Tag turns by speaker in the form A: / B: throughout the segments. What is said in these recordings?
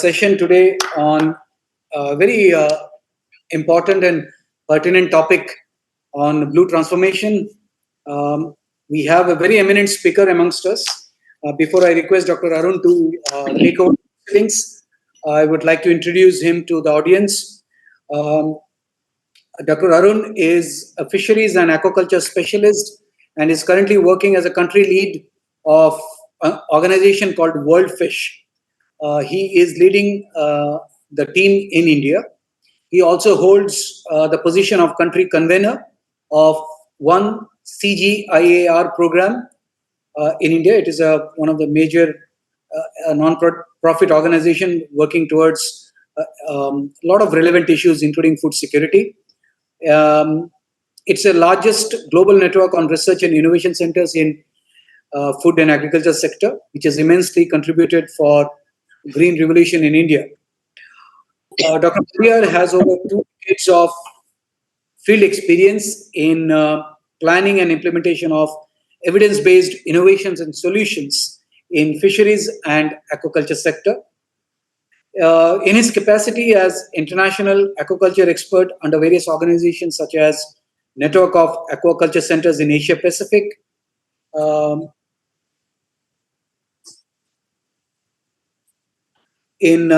A: session today on a very important and pertinent topic on blue transformation. Um, we have a very eminent speaker amongst us. Before I request Dr. Arun to take over things, I would like to introduce him to the audience. Um, Dr. Arun is a fisheries and aquaculture specialist and is currently working as a country lead of an organization called World Fish. He is leading the team in India. He also holds the position of country convener of one CGIAR program in India. It is one of the major non-profit organization working towards a lot of relevant issues, including food security. Um, it's the largest global network on research and innovation centers in food and agriculture sector, which has immensely contributed for green revolution in India. Dr. Puriar has over 2 decades of field experience in planning and implementation of evidence-based innovations and solutions in fisheries and aquaculture sector. In his capacity as international aquaculture expert under various organizations such as Network of Aquaculture Centers in Asia Pacific, um, in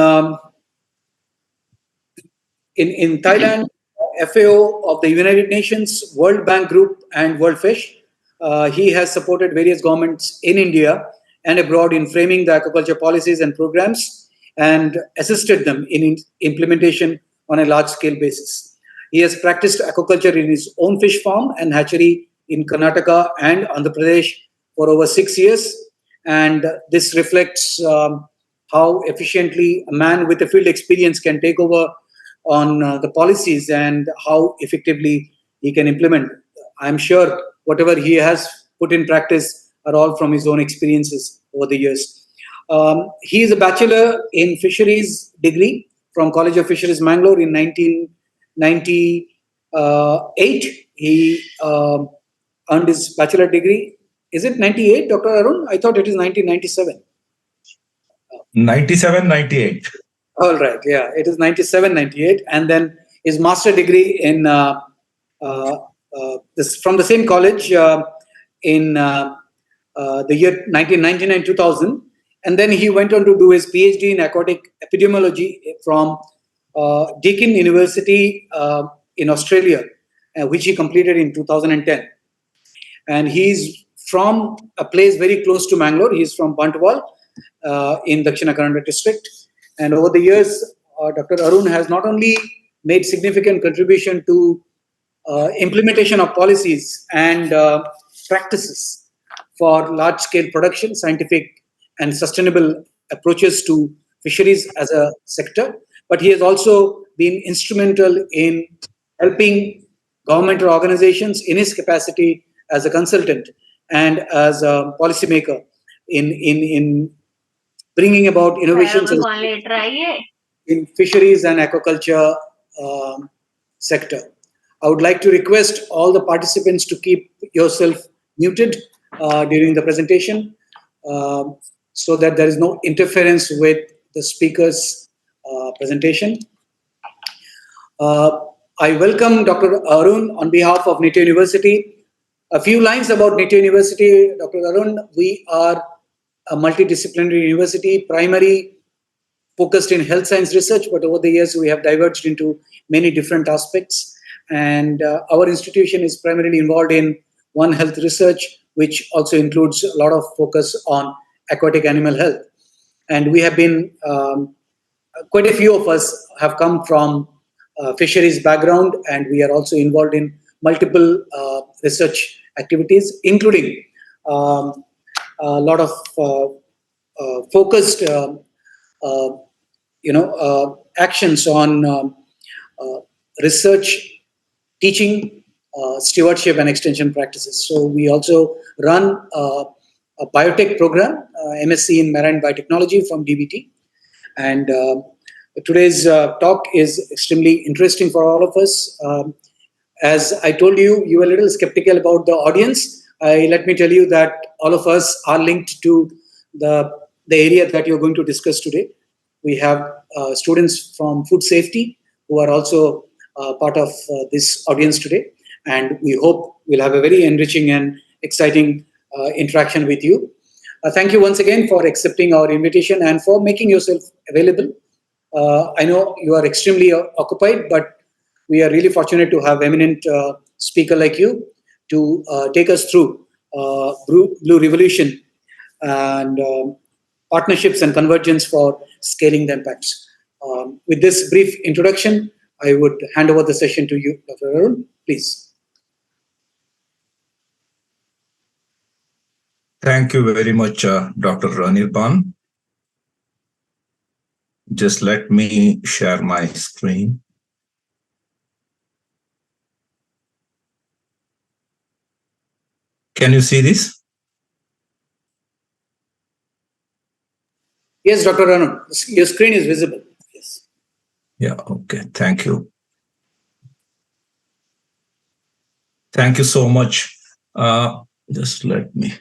A: Thailand, FAO of the United Nations, World Bank Group, and World Fish. He has supported various governments in India and abroad in framing the aquaculture policies and programs and assisted them in implementation on a large scale basis. He has practiced aquaculture in his own fish farm and hatchery in Karnataka and Andhra Pradesh for over 6 years. And this reflects how efficiently a man with a field experience can take over on the policies and how effectively he can implement. I'm sure whatever he has put in practice are all from his own experiences over the years. He is a bachelor in fisheries degree from College of Fisheries, Mangalore in 1998. He earned his bachelor degree. Is it 98, Dr. Arun? I thought it is 1997.
B: 97, 98.
A: All right, yeah, it is 97, 98. And then his master degree in from the same college in the year 1999, 2000. And then he went on to do his PhD in aquatic epidemiology from Deakin University in Australia, which he completed in 2010. And he's from a place very close to Mangalore. He's from Bantwal in Dakshina Kannada district. And over the years, Dr. Arun has not only made significant contribution to implementation of policies and practices for large-scale production, scientific and sustainable approaches to fisheries as a sector, but he has also been instrumental in helping governmental organizations in his capacity as a consultant and as a policymaker in bringing about innovations in fisheries and aquaculture sector. I would like to request all the participants to keep yourself muted during the presentation so that there is no interference with the speaker's presentation. I welcome Dr. Arun on behalf of Nitte University. A few lines about Nitte University. Dr. Arun, we are a multidisciplinary university, primary focused in health science research, but over the years we have diverged into many different aspects. And our institution is primarily involved in One Health research, which also includes a lot of focus on aquatic animal health. And we have been, quite a few of us have come from fisheries background, and we are also involved in multiple research activities, including a lot of focused, actions on research, teaching, stewardship, and extension practices. So we also run a biotech program, MSc in Marine Biotechnology from DBT. And today's talk is extremely interesting for all of us. As I told you, you were a little skeptical about the audience. Let me tell you that all of us are linked to the area that you're going to discuss today. we have students from food safety who are also part of this audience today. And we hope we'll have a very enriching and exciting interaction with you. Thank you once again for accepting our invitation and for making yourself available. I know you are extremely occupied, but we are really fortunate to have eminent speaker like you to take us through Blue Revolution and partnerships and convergence for scaling the impacts. With this brief introduction, I would hand over the session to you, Dr. Arun. Please.
B: Thank you very much, Dr. Anirban. Just let me share my screen. Can you see this?
A: Yes, Dr. Arun, your screen is visible. Yes.
B: Yeah, okay. Thank you. Thank you so much. Just let me.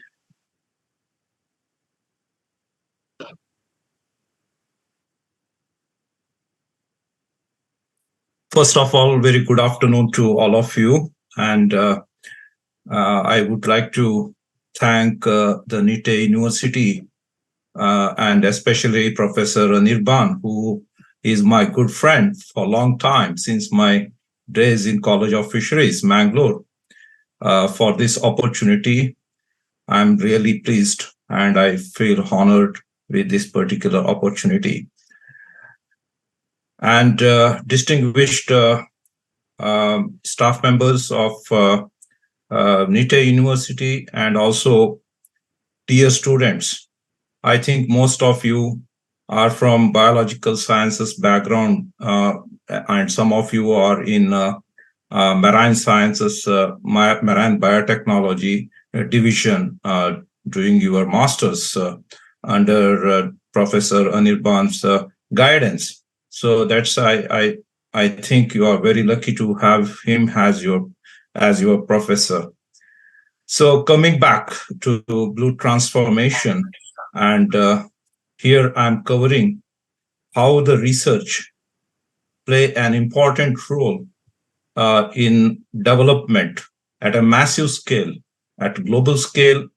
B: First of all, very good afternoon to all of you. And I would like to thank the Nitte University and especially Professor Anirban, who is my good friend for a long time, since my days in College of Fisheries, Mangalore, for this opportunity. I'm really pleased and I feel honored with this particular opportunity. And distinguished staff members of Nitte University and also dear students. I think most of you are from biological sciences background, and some of you are in marine sciences, marine biotechnology division, doing your master's under Professor Anirban's guidance. So that's I think you are very lucky to have him as your professor. So coming back to blue transformation, and here I'm covering how the research play an important role in development at a massive scale, at global scale,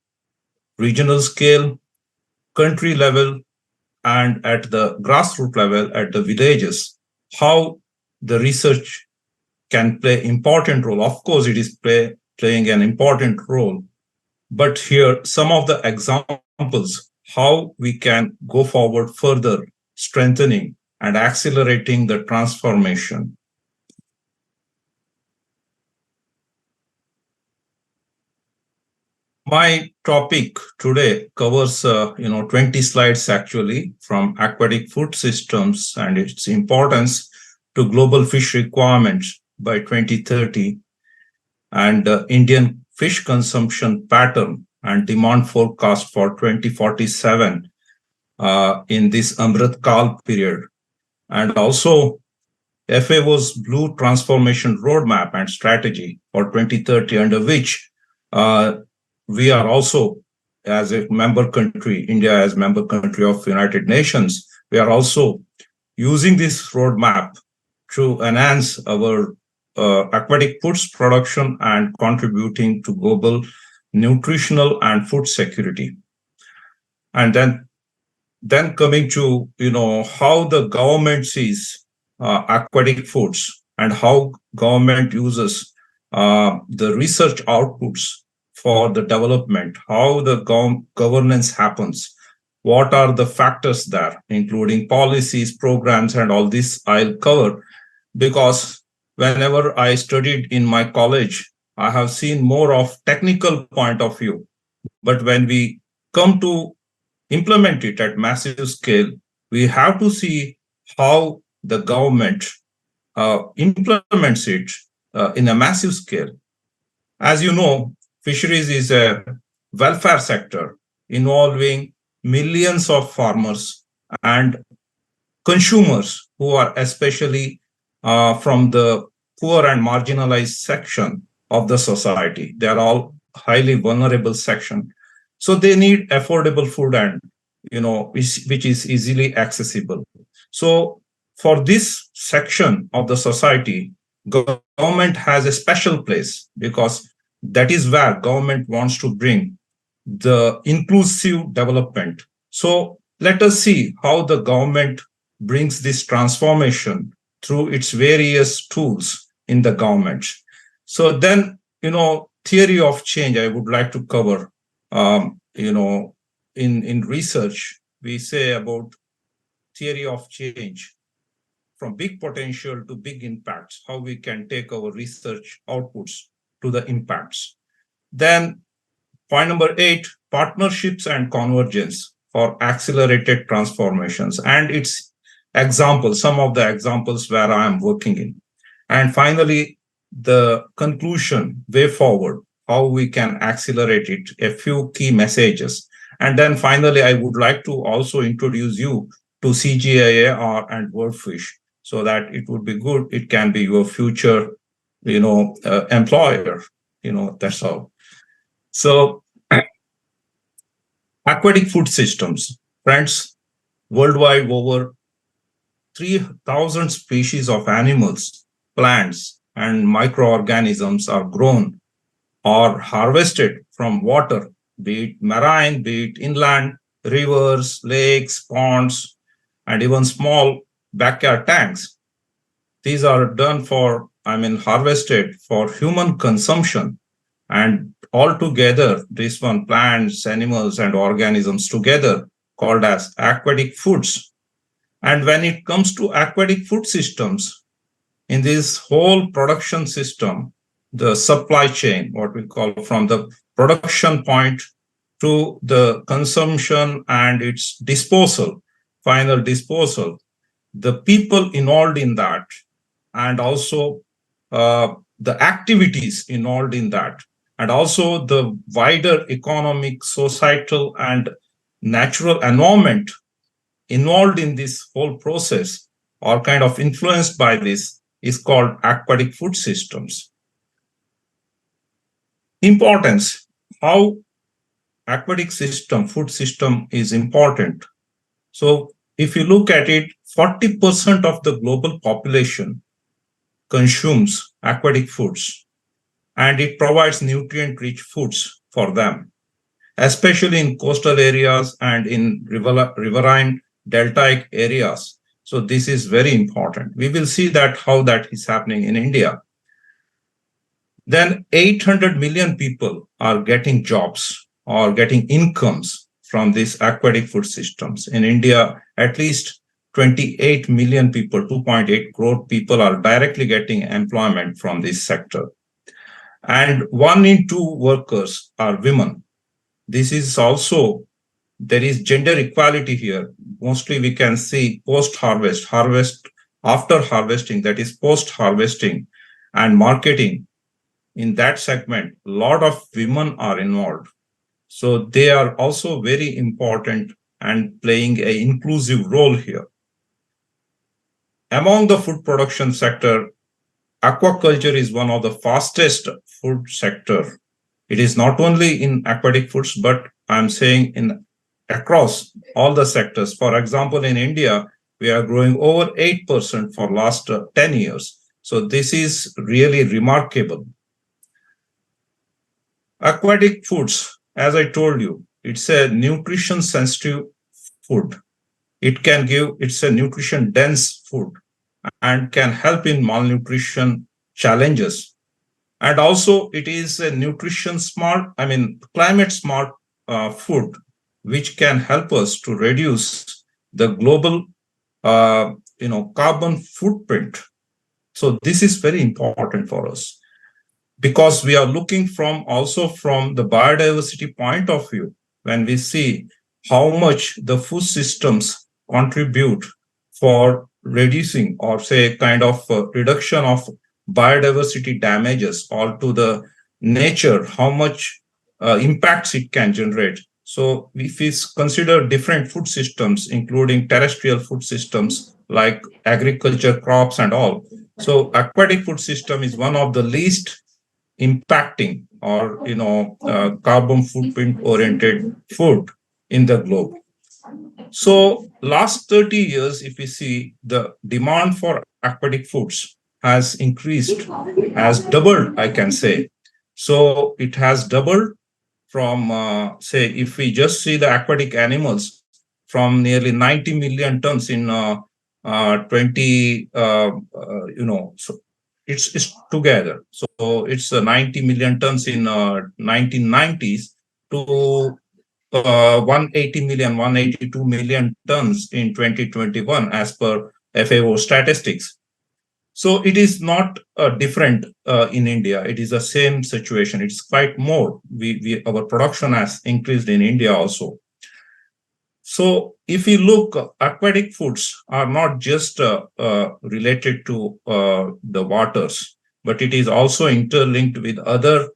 B: regional scale, country level, and at the grassroots level, at the villages, how the research can play important role. Of course, it is playing an important role. But here, some of the examples how we can go forward further, strengthening and accelerating the transformation. My topic today covers 20 slides actually, from aquatic food systems and its importance to global fish requirements by 2030, and Indian fish consumption pattern and demand forecast for 2047 in this Amrit Kal period, and also FAO's Blue Transformation Roadmap and Strategy for 2030, under which we are also, as a member country, India as member country of United Nations, we are also using this roadmap to enhance our aquatic foods production and contributing to global nutritional and food security. And then coming to how the government sees aquatic foods and how government uses the research outputs for the development, how the governance happens, what are the factors there, including policies, programs, and all this I'll cover, because whenever I studied in my college, I have seen more of technical point of view. But when we come to implement it at massive scale, we have to see how the government implements it in a massive scale. As you know, fisheries is a welfare sector involving millions of farmers and consumers who are especially from the poor and marginalized section of the society. They are all highly vulnerable section. So they need affordable food and, which is easily accessible. So for this section of the society, government has a special place because that is where government wants to bring the inclusive development. So let us see how the government brings this transformation through its various tools in the government. So then, theory of change, I would like to cover. In research, we say about theory of change from big potential to big impacts, how we can take our research outputs to the impacts. Then point number 8, partnerships and convergence for accelerated transformations and its examples, some of the examples where I am working in. And finally, the conclusion, way forward, how we can accelerate it, a few key messages. And then finally, I would like to also introduce you to CGIAR and WordFish so that it would be good. It can be your future, employer, that's all. So aquatic food systems, friends, worldwide over 3,000 species of animals, plants, and microorganisms are grown or harvested from water, be it marine, be it inland, rivers, lakes, ponds, and even small backyard tanks. These are done harvested for human consumption. And altogether, this one, plants, animals, and organisms together, called as aquatic foods. And when it comes to aquatic food systems, in this whole production system, the supply chain, what we call from the production point to the consumption and its disposal, final disposal, the people involved in that, and also the activities involved in that, and also the wider economic, societal, and natural environment involved in this whole process or kind of influenced by this is called aquatic food systems. Importance, how aquatic food system is important. So if you look at it, 40% of the global population consumes aquatic foods, and it provides nutrient-rich foods for them, especially in coastal areas and in riverine deltaic areas. So this is very important. We will see that how that is happening in India. Then 800 million people are getting jobs or getting incomes from these aquatic food systems. In India, at least 28 million people, 2.8 crore people are directly getting employment from this sector. And 1 in 2 workers are women. This is also, there is gender equality here. Mostly we can see post-harvest, after harvesting, that is post-harvesting and marketing. In that segment, a lot of women are involved. So they are also very important and playing an inclusive role here. Among the food production sector, aquaculture is one of the fastest food sector. It is not only in aquatic foods, but I'm saying in across all the sectors. For example, in India, we are growing over 8% for last 10 years. So this is really remarkable. Aquatic foods, as I told you, it's a nutrition sensitive food. It's a nutrition dense food and can help in malnutrition challenges. And also it is a climate smart food, which can help us to reduce the global, carbon footprint. So this is very important for us, because we are looking also from the biodiversity point of view, when we see how much the food systems contribute for reducing or say kind of reduction of biodiversity damages or to the nature, how much impacts it can generate. So if we consider different food systems, including terrestrial food systems like agriculture, crops and all, so aquatic food system is one of the least impacting or carbon footprint oriented food in the globe. So last 30 years, if we see, the demand for aquatic foods has increased, has doubled, I can say. So it has doubled from, say, if we just see the aquatic animals from nearly 90 million tons in 20, so it's together. So it's 90 million tons in 1990s to 180 million, 182 million tons in 2021 as per FAO statistics. So it is not different in India. It is the same situation. It's quite more. Our production has increased in India also. So if you look, aquatic foods are not just related to the waters, but it is also interlinked with other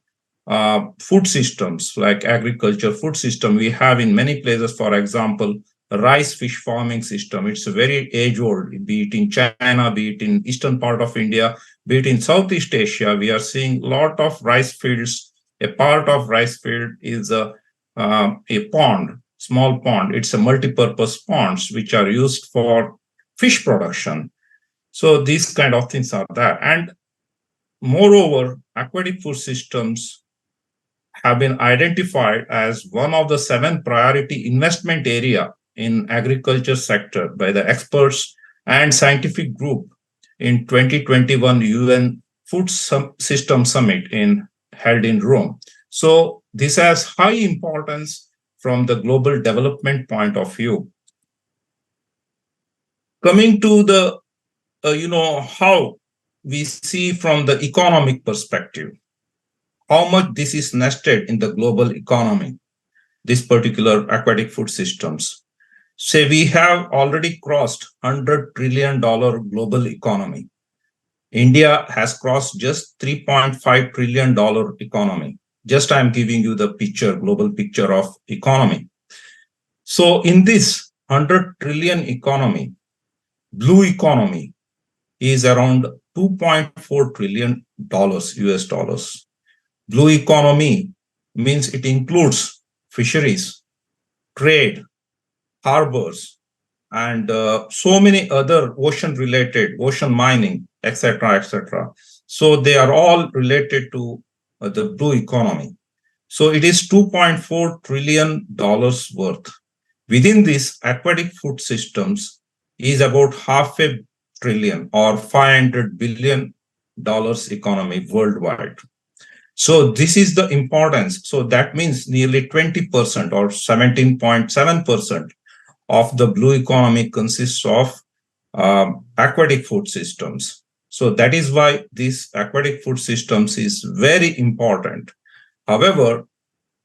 B: food systems like agriculture food system we have in many places. For example, rice fish farming system. It's a very age old, be it in China, be it in eastern part of India, be it in Southeast Asia. We are seeing a lot of rice fields. A part of rice field is a pond, small pond. It's a multi-purpose ponds which are used for fish production. So these kind of things are there. And moreover, aquatic food systems have been identified as one of the 7 priority investment area in agriculture sector by the experts and scientific group in 2021 UN Food System Summit held in Rome. So this has high importance from the global development point of view. Coming to the, how we see from the economic perspective, how much this is nested in the global economy, this particular aquatic food systems. Say we have already crossed $100 trillion global economy. India has crossed just $3.5 trillion economy. Just I'm giving you the picture, global picture of economy. So in this 100 trillion economy, blue economy is around $2.4 trillion US dollars. Blue economy means it includes fisheries, trade, harbors, and so many other ocean-related, ocean mining, etc., etc. So they are all related to the blue economy. So it is $2.4 trillion worth. Within this, aquatic food systems is about half a trillion or $500 billion economy worldwide. So this is the importance. So that means nearly 20% or 17.7% of the blue economy consists of aquatic food systems. So that is why this aquatic food systems is very important. However,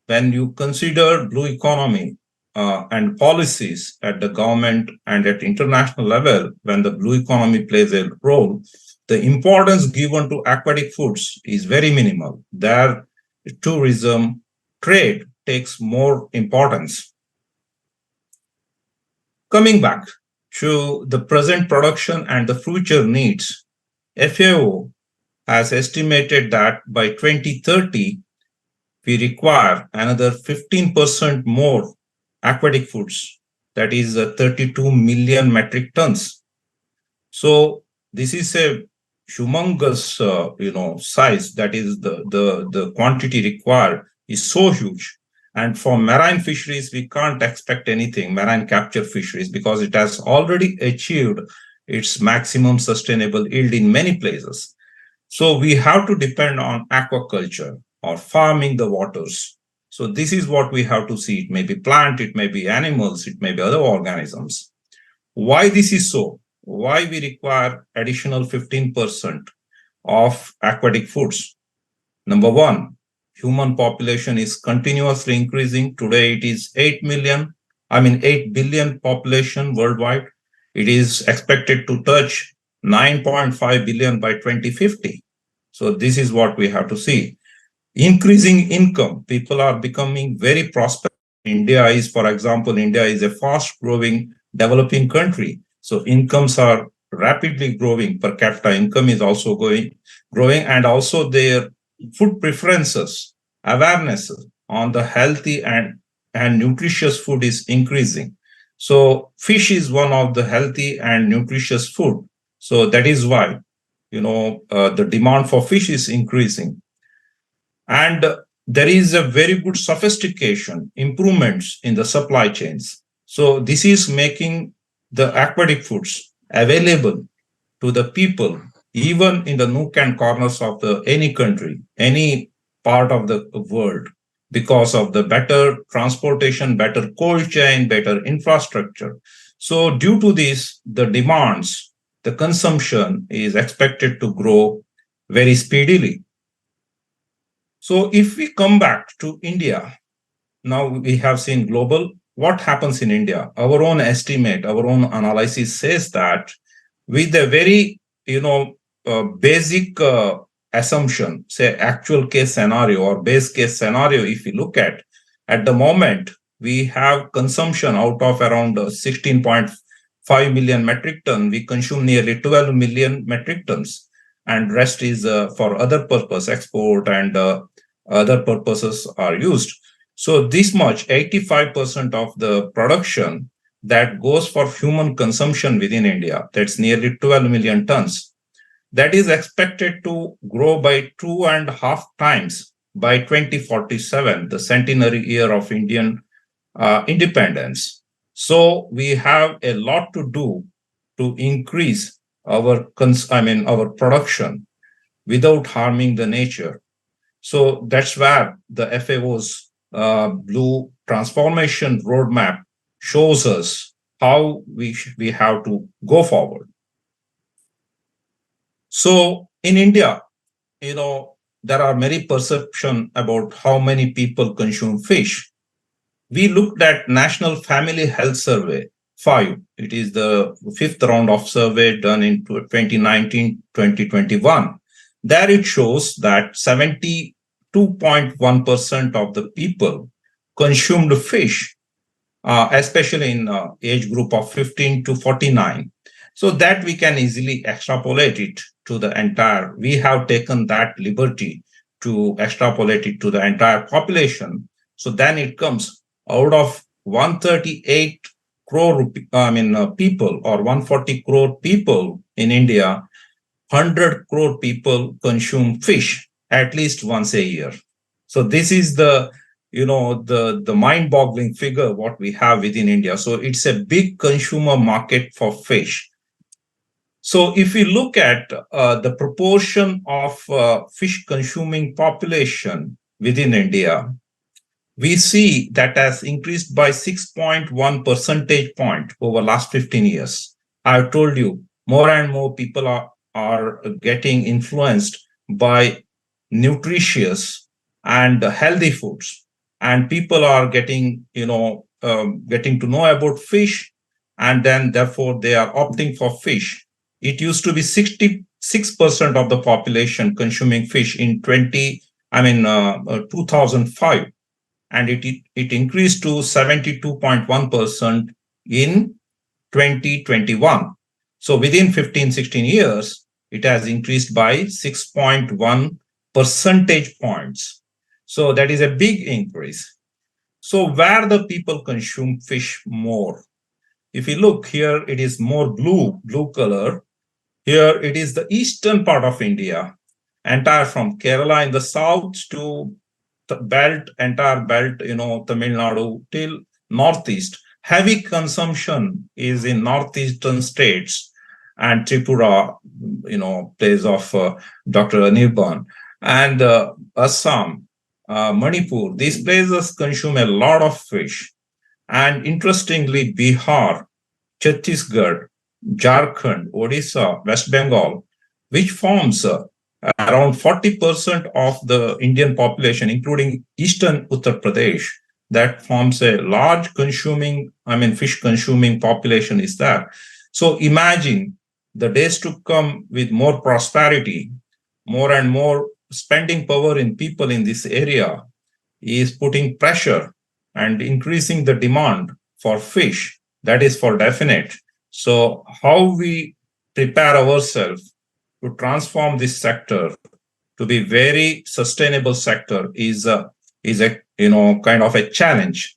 B: when you consider blue economy and policies at the government and at international level, when the blue economy plays a role, the importance given to aquatic foods is very minimal. There, tourism, trade takes more importance. Coming back to the present production and the future needs, FAO has estimated that by 2030, we require another 15% more aquatic foods, that is 32 million metric tons. So this is a humongous, size. That is the quantity required is so huge. And for marine fisheries, we can't expect anything, marine capture fisheries, because it has already achieved its maximum sustainable yield in many places. So we have to depend on aquaculture or farming the waters. So this is what we have to see. It may be plant, it may be animals, it may be other organisms. Why this is so? Why we require additional 15% of aquatic foods? Number one, human population is continuously increasing. Today it is 8 billion population worldwide. It is expected to touch 9.5 billion by 2050. So this is what we have to see. Increasing income. People are becoming very prosperous. For example, India is a fast growing developing country. So incomes are rapidly growing. Per capita income is also growing, and also their food preferences, awareness on the healthy and nutritious food is increasing. So fish is one of the healthy and nutritious food. So that is why, the demand for fish is increasing. And there is a very good sophistication, improvements in the supply chains. So this is making the aquatic foods available to the people, even in the nook and corners of the any country, any part of the world, because of the better transportation, better cold chain, better infrastructure. So due to this, the demands, the consumption is expected to grow very speedily. So if we come back to India, now we have seen global, what happens in India? Our own estimate, our own analysis says that with a very, basic assumption, say actual case scenario or base case scenario, if you look at the moment, we have consumption out of around 16.5 million metric ton. We consume nearly 12 million metric tons, and rest is for other purpose, export and other purposes are used. So this much, 85% of the production that goes for human consumption within India, that's nearly 12 million tons. That is expected to grow by 2.5 times by 2047, the centenary year of Indian independence. So we have a lot to do to increase our production without harming the nature. So that's where the FAO's Blue Transformation Roadmap shows us how we have to go forward. So in India, there are many perceptions about how many people consume fish. We looked at National Family Health Survey 5. It is the fifth round of survey done in 2019-2021. There it shows that 72.1% of the people consumed fish, especially in age group of 15 to 49. So that we can easily extrapolate it to the entire, we have taken that liberty to extrapolate it to the entire population. So then it comes out of 138 crore people or 140 crore people in India, 100 crore people consume fish at least once a year. So this is the the mind-boggling figure what we have within India. So it's a big consumer market for fish. So if we look at the proportion of fish consuming population within India, we see that has increased by 6.1 percentage point over last 15 years. I've told you, more and more people are getting influenced by nutritious and healthy foods, and people are getting getting to know about fish, and then therefore they are opting for fish. It used to be 66% of the population consuming fish in 2005, and it increased to 72.1% in 2021. So within 15-16 years, it has increased by 6.1 percentage points. So that is a big increase. So where the people consume fish more? If you look here, it is more blue color. Here it is the eastern part of India, entire from Kerala in the south to the entire belt, Tamil Nadu till northeast. Heavy consumption is in northeastern states and Tripura, place of Dr. Anirban, and Assam, Manipur. These places consume a lot of fish. And interestingly, Bihar, Chhattisgarh, Jharkhand, Odisha, West Bengal, which forms around 40% of the Indian population, including eastern Uttar Pradesh, that forms a large fish consuming population is there. So imagine the days to come with more prosperity, more and more spending power in people in this area is putting pressure and increasing the demand for fish. That is for definite. So how we prepare ourselves to transform this sector to be very sustainable sector is a kind of a challenge.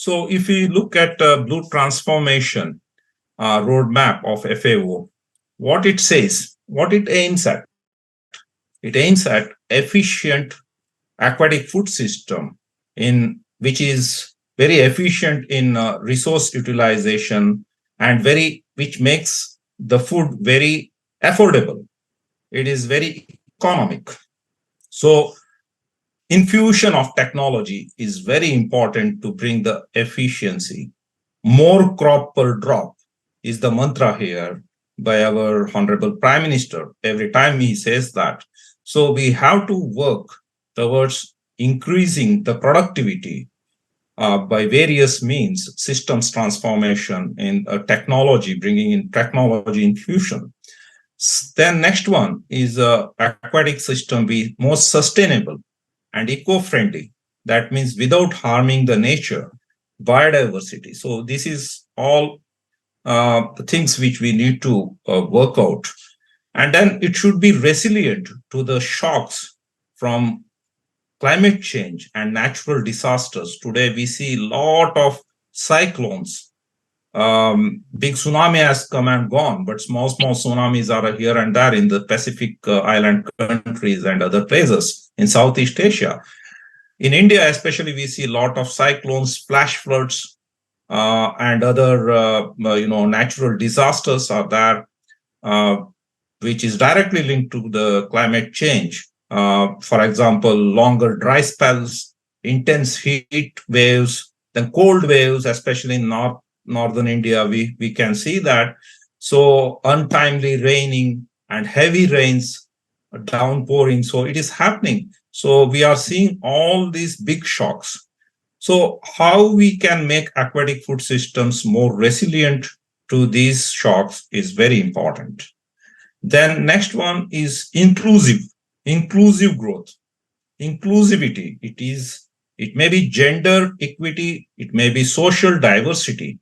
B: So if we look at blue transformation roadmap of FAO, what it says, what it aims at, it aims at efficient aquatic food system in which is very efficient in resource utilization and very which makes the food very affordable. It is very economic. So infusion of technology is very important to bring the efficiency. More crop per drop is the mantra here by our Honorable Prime Minister. Every time he says that. So we have to work towards increasing the productivity by various means, systems transformation in technology, bringing in technology infusion. Then next one is aquatic system be more sustainable and eco-friendly. That means without harming the nature, biodiversity. So this is all things which we need to work out. And then it should be resilient to the shocks from climate change and natural disasters. Today we see a lot of cyclones. Big tsunami has come and gone, but small tsunamis are here and there in the Pacific island countries and other places in Southeast Asia. In India, especially, we see a lot of cyclones, flash floods, and other natural disasters are there, uh, which is directly linked to the climate change. For example, longer dry spells, intense heat waves, then cold waves, especially in northern India, we can see that. So untimely raining and heavy rains, downpouring. So it is happening. So we are seeing all these big shocks. So how we can make aquatic food systems more resilient to these shocks is very important. Then next one is inclusive growth, inclusivity. It may be gender equity, it may be social diversity,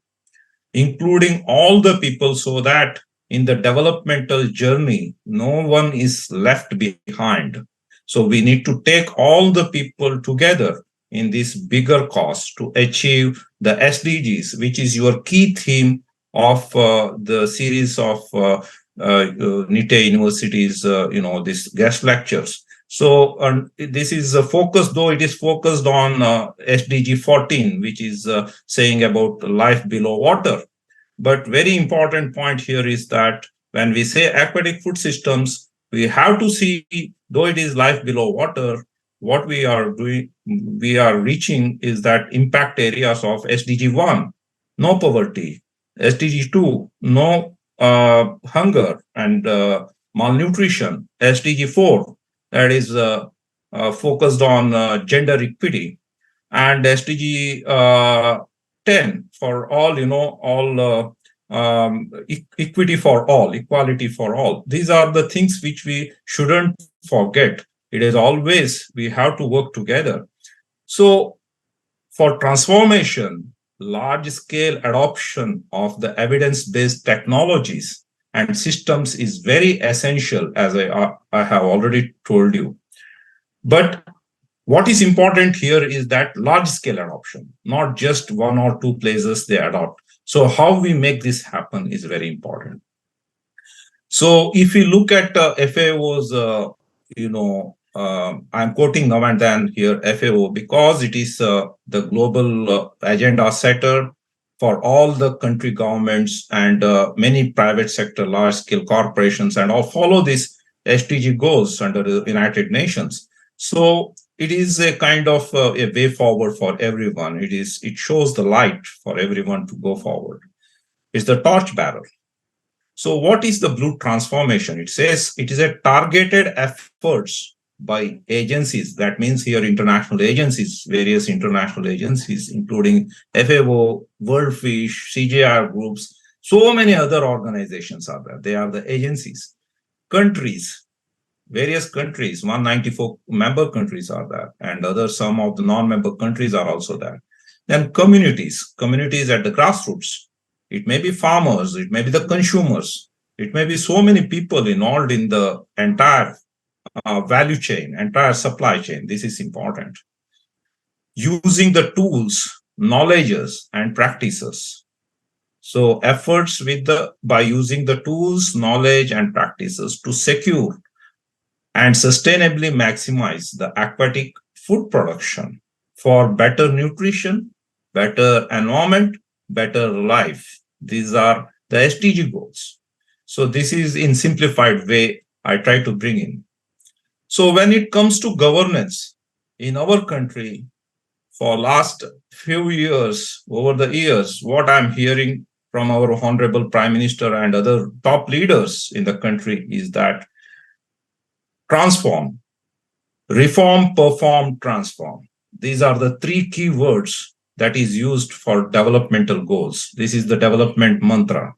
B: including all the people so that in the developmental journey, no one is left behind. So we need to take all the people together in this bigger cause to achieve the SDGs, which is your key theme of the series of Nitte University's, these guest lectures. So this is a focus, though it is focused on SDG 14, which is saying about life below water. But very important point here is that when we say aquatic food systems, we have to see, though it is life below water, what we are doing, we are reaching is that impact areas of SDG 1, no poverty, SDG 2, no hunger and malnutrition, SDG 4, that is focused on gender equity, and SDG 10 for all, equity for all, equality for all. These are the things which we shouldn't forget. It is always, we have to work together. So for transformation, large-scale adoption of the evidence-based technologies and systems is very essential, as I have already told you. But what is important here is that large-scale adoption, not just one or two places they adopt. So how we make this happen is very important. So if we look at FAO's, I'm quoting now and then here FAO because it is the global agenda setter for all the country governments and many private sector, large-scale corporations and all follow this SDG goals under the United Nations. So it is a kind of a way forward for everyone. It shows the light for everyone to go forward. It's the torch bearer. So what is the blue transformation? It says it is a targeted efforts by agencies. That means here international agencies, various international agencies, including FAO, World Fish, CJR groups, so many other organizations are there. They are the agencies. Countries, various countries, 194 member countries are there, and some of the non-member countries are also there. Then communities at the grassroots. It may be farmers, it may be the consumers, it may be so many people involved in the entire value chain, entire supply chain. This is important. Using the tools knowledges, and practices. So efforts with the by using the tools, knowledge, and practices to secure and sustainably maximize the aquatic food production for better nutrition, better environment, better life. These are the SDG goals. So this is in simplified way I try to bring in. So when it comes to governance in our country, for last few years, over the years, what I'm hearing from our honorable prime minister and other top leaders in the country is that transform, reform, perform, transform. These are the three key words that is used for developmental goals. This is the development mantra.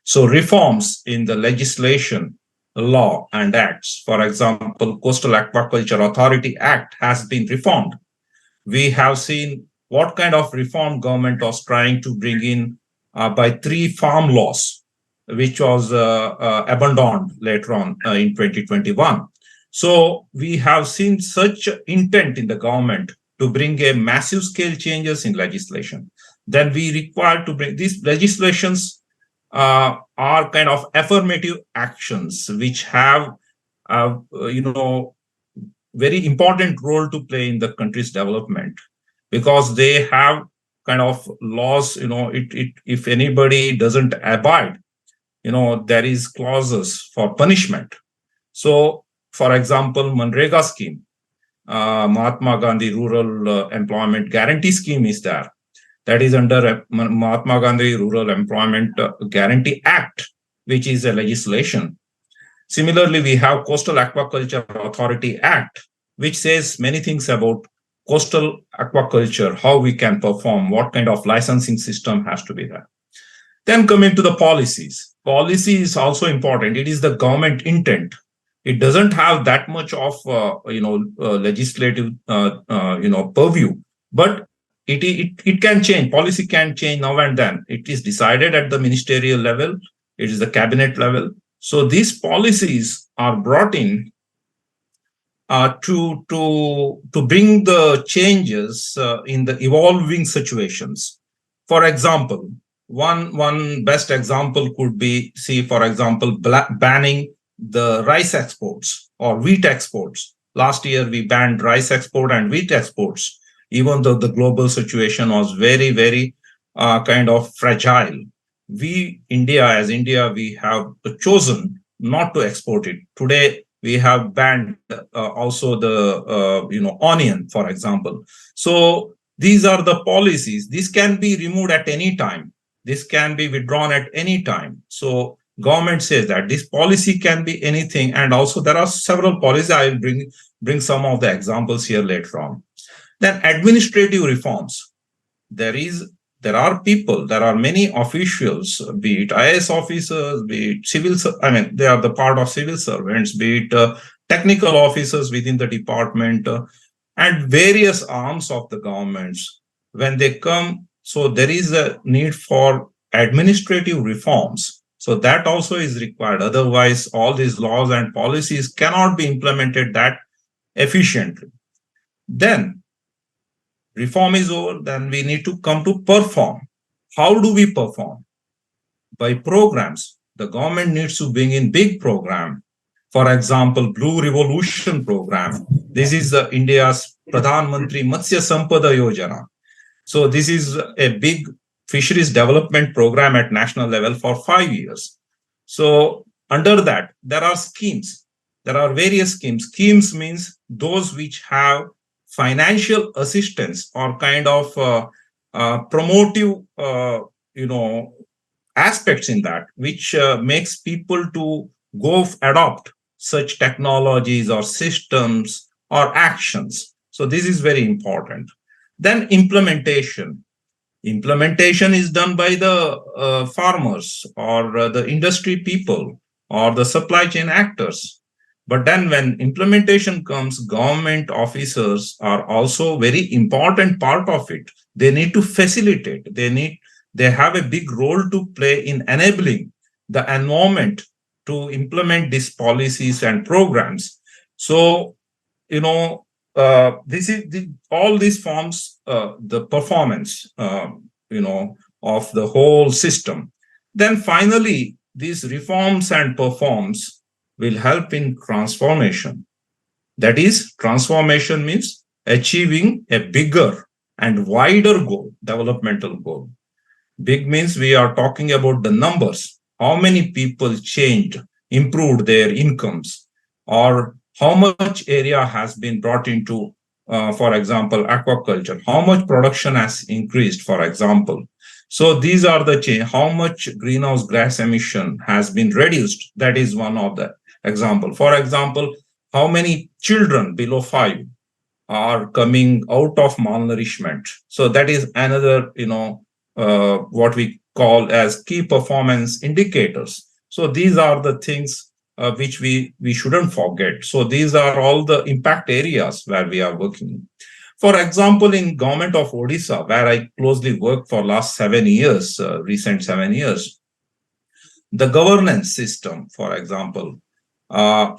B: So reforms in the legislation, law, and acts. For example, Coastal Aquaculture Authority Act has been reformed. We have seen what kind of reform government was trying to bring in by three farm laws, which was abandoned later on in 2021. So we have seen such intent in the government to bring a massive scale changes in legislation. Then we require to bring these legislations are kind of affirmative actions which have you know very important role to play in the country's development, because they have kind of laws, if anybody doesn't abide, there is clauses for punishment. So for example, Manrega scheme, Mahatma Gandhi Rural Employment Guarantee Scheme is there. That is under Mahatma Gandhi Rural Employment Guarantee Act, which is a legislation. Similarly, we have Coastal Aquaculture Authority Act, which says many things about coastal aquaculture, how we can perform, what kind of licensing system has to be there. Then coming to the policies. Policy is also important. It is the government intent. It doesn't have that much of legislative purview, but it can change. Policy can change now and then. It is decided at the ministerial level. It is the cabinet level. So these policies are brought in to bring the changes in the evolving situations. For example, one best example could be, see, for example, banning the rice exports or wheat exports. Last year, we banned rice export and wheat exports, even though the global situation was very, very kind of fragile. As India, we have chosen not to export it. Today, we have banned also the onion, for example. So these are the policies. This can be removed at any time. This can be withdrawn at any time. So government says that this policy can be anything. And also there are several policies. I will bring some of the examples here later on. Then administrative reforms. There are many officials, be it IAS officers, be it they are the part of civil servants, be it technical officers within the department, and various arms of the governments. When they come, so there is a need for administrative reforms. So that also is required. Otherwise, all these laws and policies cannot be implemented that efficiently. Then reform is over, then we need to come to perform. How do we perform? By programs. The government needs to bring in big program. For example, Blue Revolution program. This is India's Pradhan Mantri Matsya Sampada Yojana. So this is a big fisheries development program at national level for 5 years. So under that, there are schemes. There are various schemes. Schemes means those which have financial assistance or kind of promotive, aspects in that, which makes people to go adopt such technologies or systems or actions. So this is very important. Then implementation. Implementation is done by the farmers or the industry people or the supply chain actors. But then when implementation comes, government officers are also very important part of it. They need to facilitate. They have a big role to play in enabling the environment to implement these policies and programs. So, all these forms the performance, of the whole system. Then finally, these reforms and performs will help in transformation. That is, transformation means achieving a bigger and wider goal, developmental goal. Big means we are talking about the numbers. How many people changed, improved their incomes, or how much area has been brought into, for example, aquaculture, how much production has increased, for example. So these are the change. How much greenhouse gas emission has been reduced? That is one of the example. For example, how many children below 5 are coming out of malnourishment? So that is another, what we call as key performance indicators. So these are the things which we shouldn't forget. So these are all the impact areas where we are working. For example, in government of Odisha, where I closely worked for last 7 years, recent 7 years, the governance system, for example,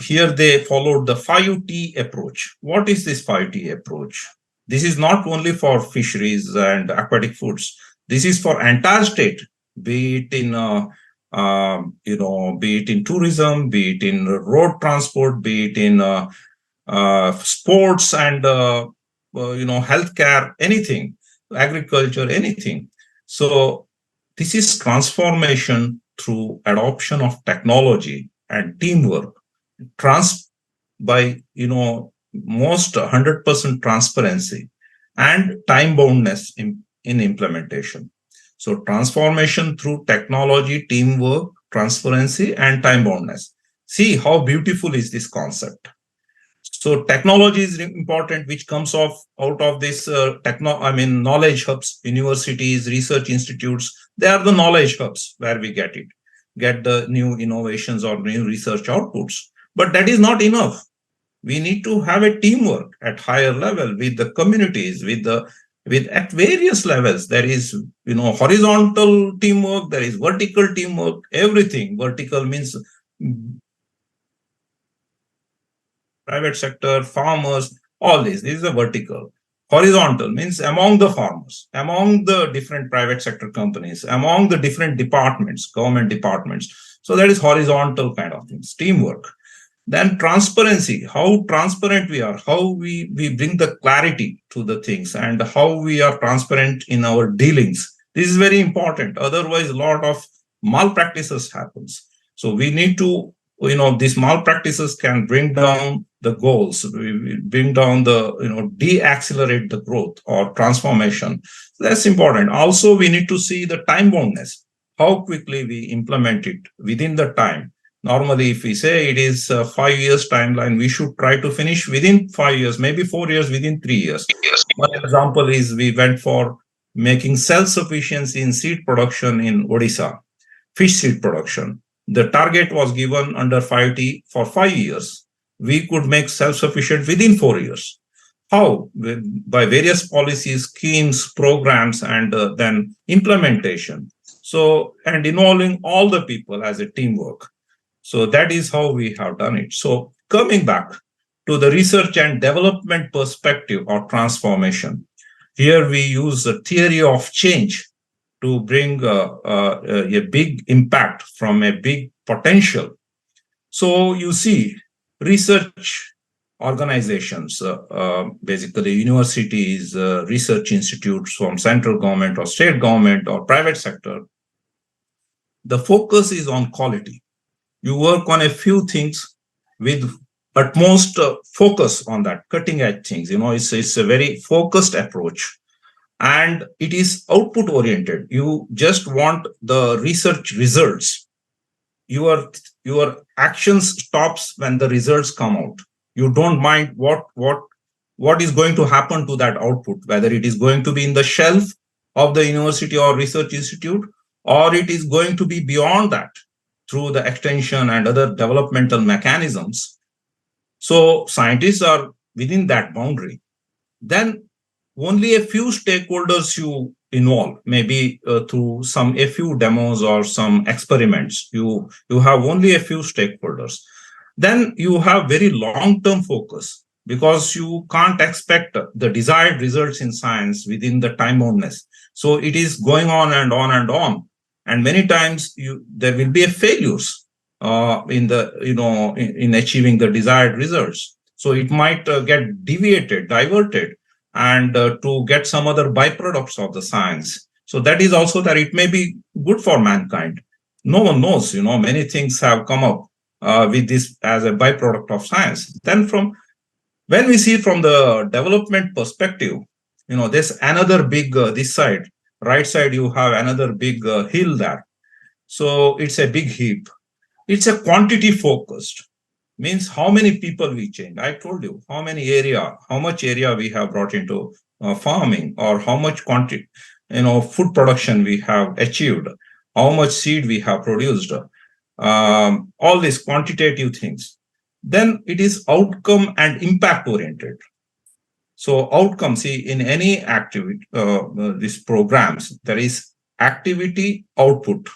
B: here they followed the 5T approach. What is this 5T approach? This is not only for fisheries and aquatic foods. This is for entire state, be it in be it in tourism, be it in road transport, be it in sports and healthcare, anything, agriculture, anything. So this is transformation through adoption of technology and teamwork, trans by most 100% transparency and time boundness in implementation. So transformation through technology, teamwork, transparency, and time boundness. See how beautiful is this concept. So technology is important, which comes out of this knowledge hubs, universities, research institutes. They are the knowledge hubs where we get the new innovations or new research outputs. But that is not enough. We need to have a teamwork at higher level with the communities, with at various levels. There is horizontal teamwork, there is vertical teamwork, everything. Vertical means private sector, farmers, all this. This is a vertical. Horizontal means among the farmers, among the different private sector companies, among the different departments, government departments. So that is horizontal kind of things, teamwork. Then transparency, how transparent we are, how we bring the clarity to the things, and how we are transparent in our dealings. This is very important. Otherwise, a lot of malpractices happens. So we need to, these malpractices can bring down the goals, bring down the, de-accelerate the growth or transformation. So that's important. Also, we need to see the time boundness, how quickly we implement it within the time. Normally, if we say it is a 5 years timeline, we should try to finish within 5 years, maybe 4 years, within 3 years. One example is we went for making self-sufficiency in seed production in Odisha, fish seed production. The target was given under 5T for 5 years. We could make self-sufficient within 4 years. How? By various policies, schemes, programs, and then implementation. So, and involving all the people as a teamwork. So that is how we have done it. So coming back to the research and development perspective or transformation, here we use the theory of change to bring a big impact from a big potential. So you see, research organizations, basically universities, research institutes from central government or state government or private sector, the focus is on quality. You work on a few things with utmost focus on that, cutting edge things. It's a very focused approach, and it is output oriented. You just want the research results. Your action stops when the results come out. You don't mind what is going to happen to that output, whether it is going to be in the shelf of the university or research institute, or it is going to be beyond that through the extension and other developmental mechanisms. So scientists are within that boundary. Then only a few stakeholders you involve, maybe through a few demos or some experiments. You have only a few stakeholders. Then you have very long-term focus. because you can't expect the desired results in science within the time boundness. So it is going on and on and on, and many times there will be a failures in the in achieving the desired results. So it might get deviated, diverted, and to get some other byproducts of the science. So that is also that it may be good for mankind. No one knows. Many things have come up with this as a byproduct of science. Then from when we see from the development perspective, there's another big this side, right side, you have another big hill there. So it's a big heap. It's a quantity focused, means how many people we change. I told you how much area we have brought into farming, or how much quantity, food production we have achieved, how much seed we have produced, all these quantitative things. Then it is outcome and impact oriented. So outcome, see, in any activity, these programs, there is activity, output.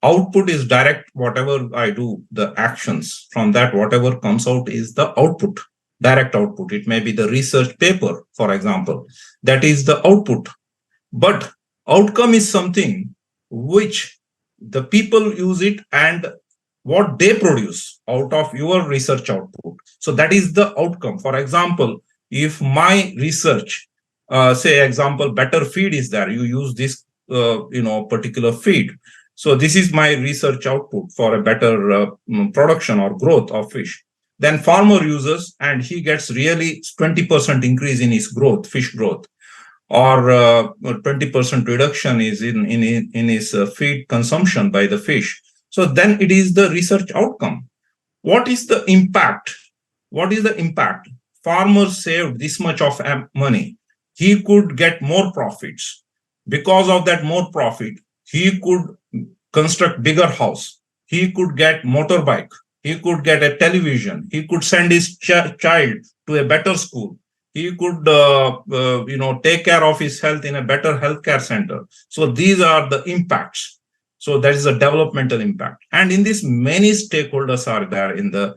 B: Output is direct, whatever I do, the actions from that, whatever comes out is the output, direct output. It may be the research paper, for example, that is the output. But outcome is something which the people use it and what they produce out of your research output. So that is the outcome. For example, if my research, say example, better feed is there, you use this, particular feed. So this is my research output for a better production or growth of fish. Then farmer uses and he gets really 20% increase in his growth, fish growth, or 20% reduction is in his feed consumption by the fish. So then it is the research outcome. What is the impact? What is the impact? Farmer saved this much of money. He could get more profits. Because of that more profit, he could construct bigger house. He could get motorbike. He could get a television. He could send his child to a better school. He could, take care of his health in a better healthcare center. So these are the impacts. So that is a developmental impact. And in this, many stakeholders are there in the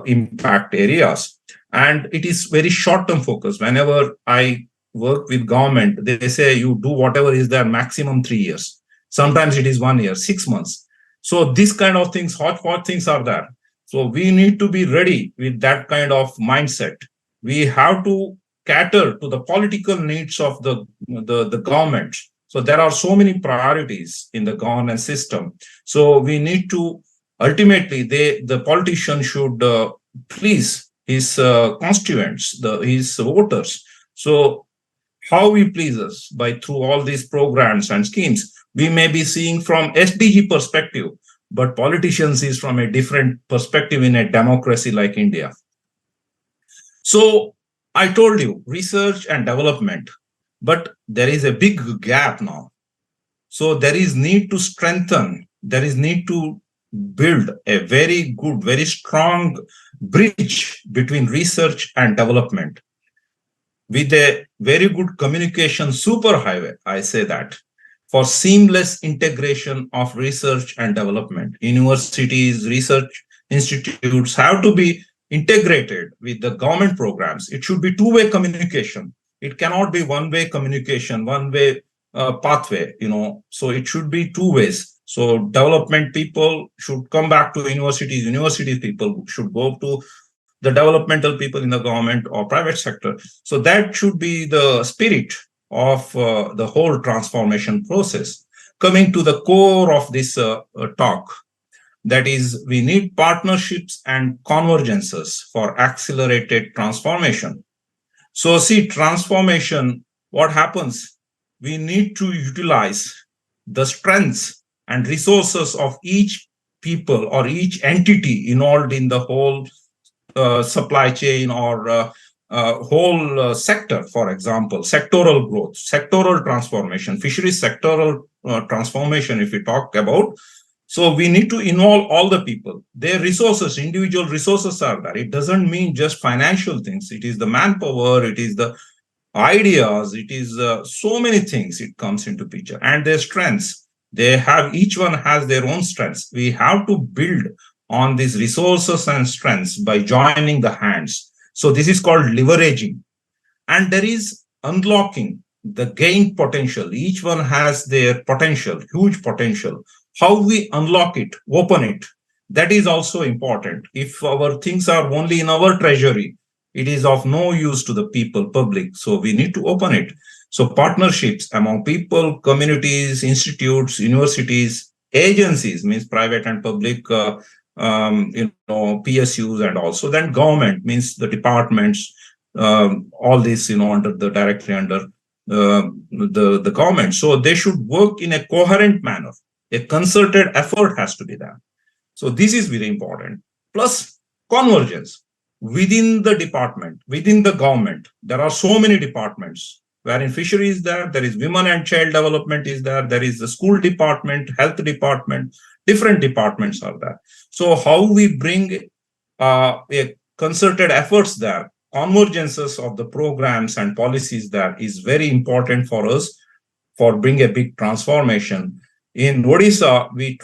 B: impact areas. And it is very short-term focus. Whenever I work with government, they say you do whatever is there maximum 3 years. Sometimes it is 1 year, 6 months. So these kind of things, hot things are there. So we need to be ready with that kind of mindset. We have to cater to the political needs of the government. So there are so many priorities in the governance system. So we need to ultimately, the politician should please his constituents, his voters. So how we please us by through all these programs and schemes, we may be seeing from SDG perspective, but politicians is from a different perspective in a democracy like India. So I told you research and development, but there is a big gap now. So there is need to strengthen, there is need to build a very good, very strong bridge between research and development with a very good communication superhighway, I say that, for seamless integration of research and development. Universities, research institutes have to be integrated with the government programs. It should be two-way communication. It cannot be one-way communication, one-way pathway, so it should be two ways. So development people should come back to universities, university people should go to the developmental people in the government or private sector. So that should be the spirit of the whole transformation process. Coming to the core of this talk, that is, we need partnerships and convergences for accelerated transformation. So see, transformation, what happens? We need to utilize the strengths and resources of each people or each entity involved in the whole supply chain or whole sector. For example, sectoral growth, sectoral transformation, fisheries sectoral transformation, if we talk about. So we need to involve all the people. Their resources, individual resources are there. It doesn't mean just financial things. It is the manpower, it is the ideas, it is so many things it comes into picture. And their strengths, each one has their own strengths. We have to build on these resources and strengths by joining the hands. So this is called leveraging. And there is unlocking the gain potential. Each one has their potential, huge potential. How we unlock it, open it, that is also important. If our things are only in our treasury, it is of no use to the people, public. So we need to open it. So partnerships among people, communities, institutes, universities, agencies, means private and public, PSUs, and also then government, means the departments, all this, under the directly under the government. So they should work in a coherent manner. A concerted effort has to be done. So this is very important. Plus convergence within the department, within the government. There are so many departments. Wherein fishery is there is women and child development is there is the school department, health department, different departments are there. So how we bring a concerted efforts there, convergences of the programs and policies there is very important for us for bring a big transformation. In Odisha, we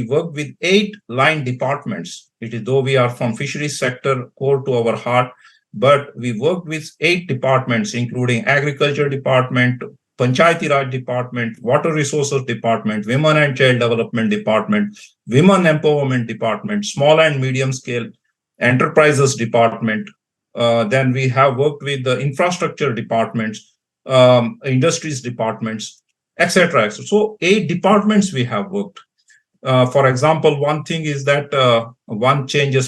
B: worked with 8 line departments. It is though we are from fisheries sector, core to our heart, but we worked with 8 departments, including agriculture department, Panchayati Raj department, water resources department, women and child development department, women empowerment department, small and medium scale enterprises department. Then we have worked with the infrastructure departments, industries departments, etc. So 8 departments we have worked. For example, one thing is that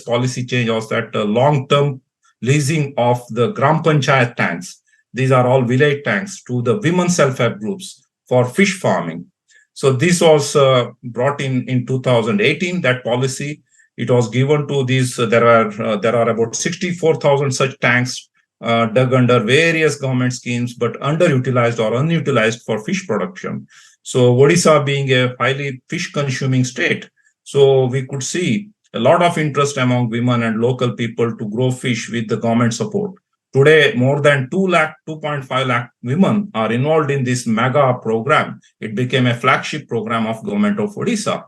B: policy change was that long-term leasing of the Gram Panchayat tanks. These are all village tanks to the women self-help groups for fish farming. So this was brought in 2018, that policy. It was given to these, there are about 64,000 such tanks dug under various government schemes, but underutilized or unutilized for fish production. So Odisha being a highly fish consuming state, so we could see a lot of interest among women and local people to grow fish with the government support. Today, more than 2.5 lakh women are involved in this mega program. It became a flagship program of government of Odisha.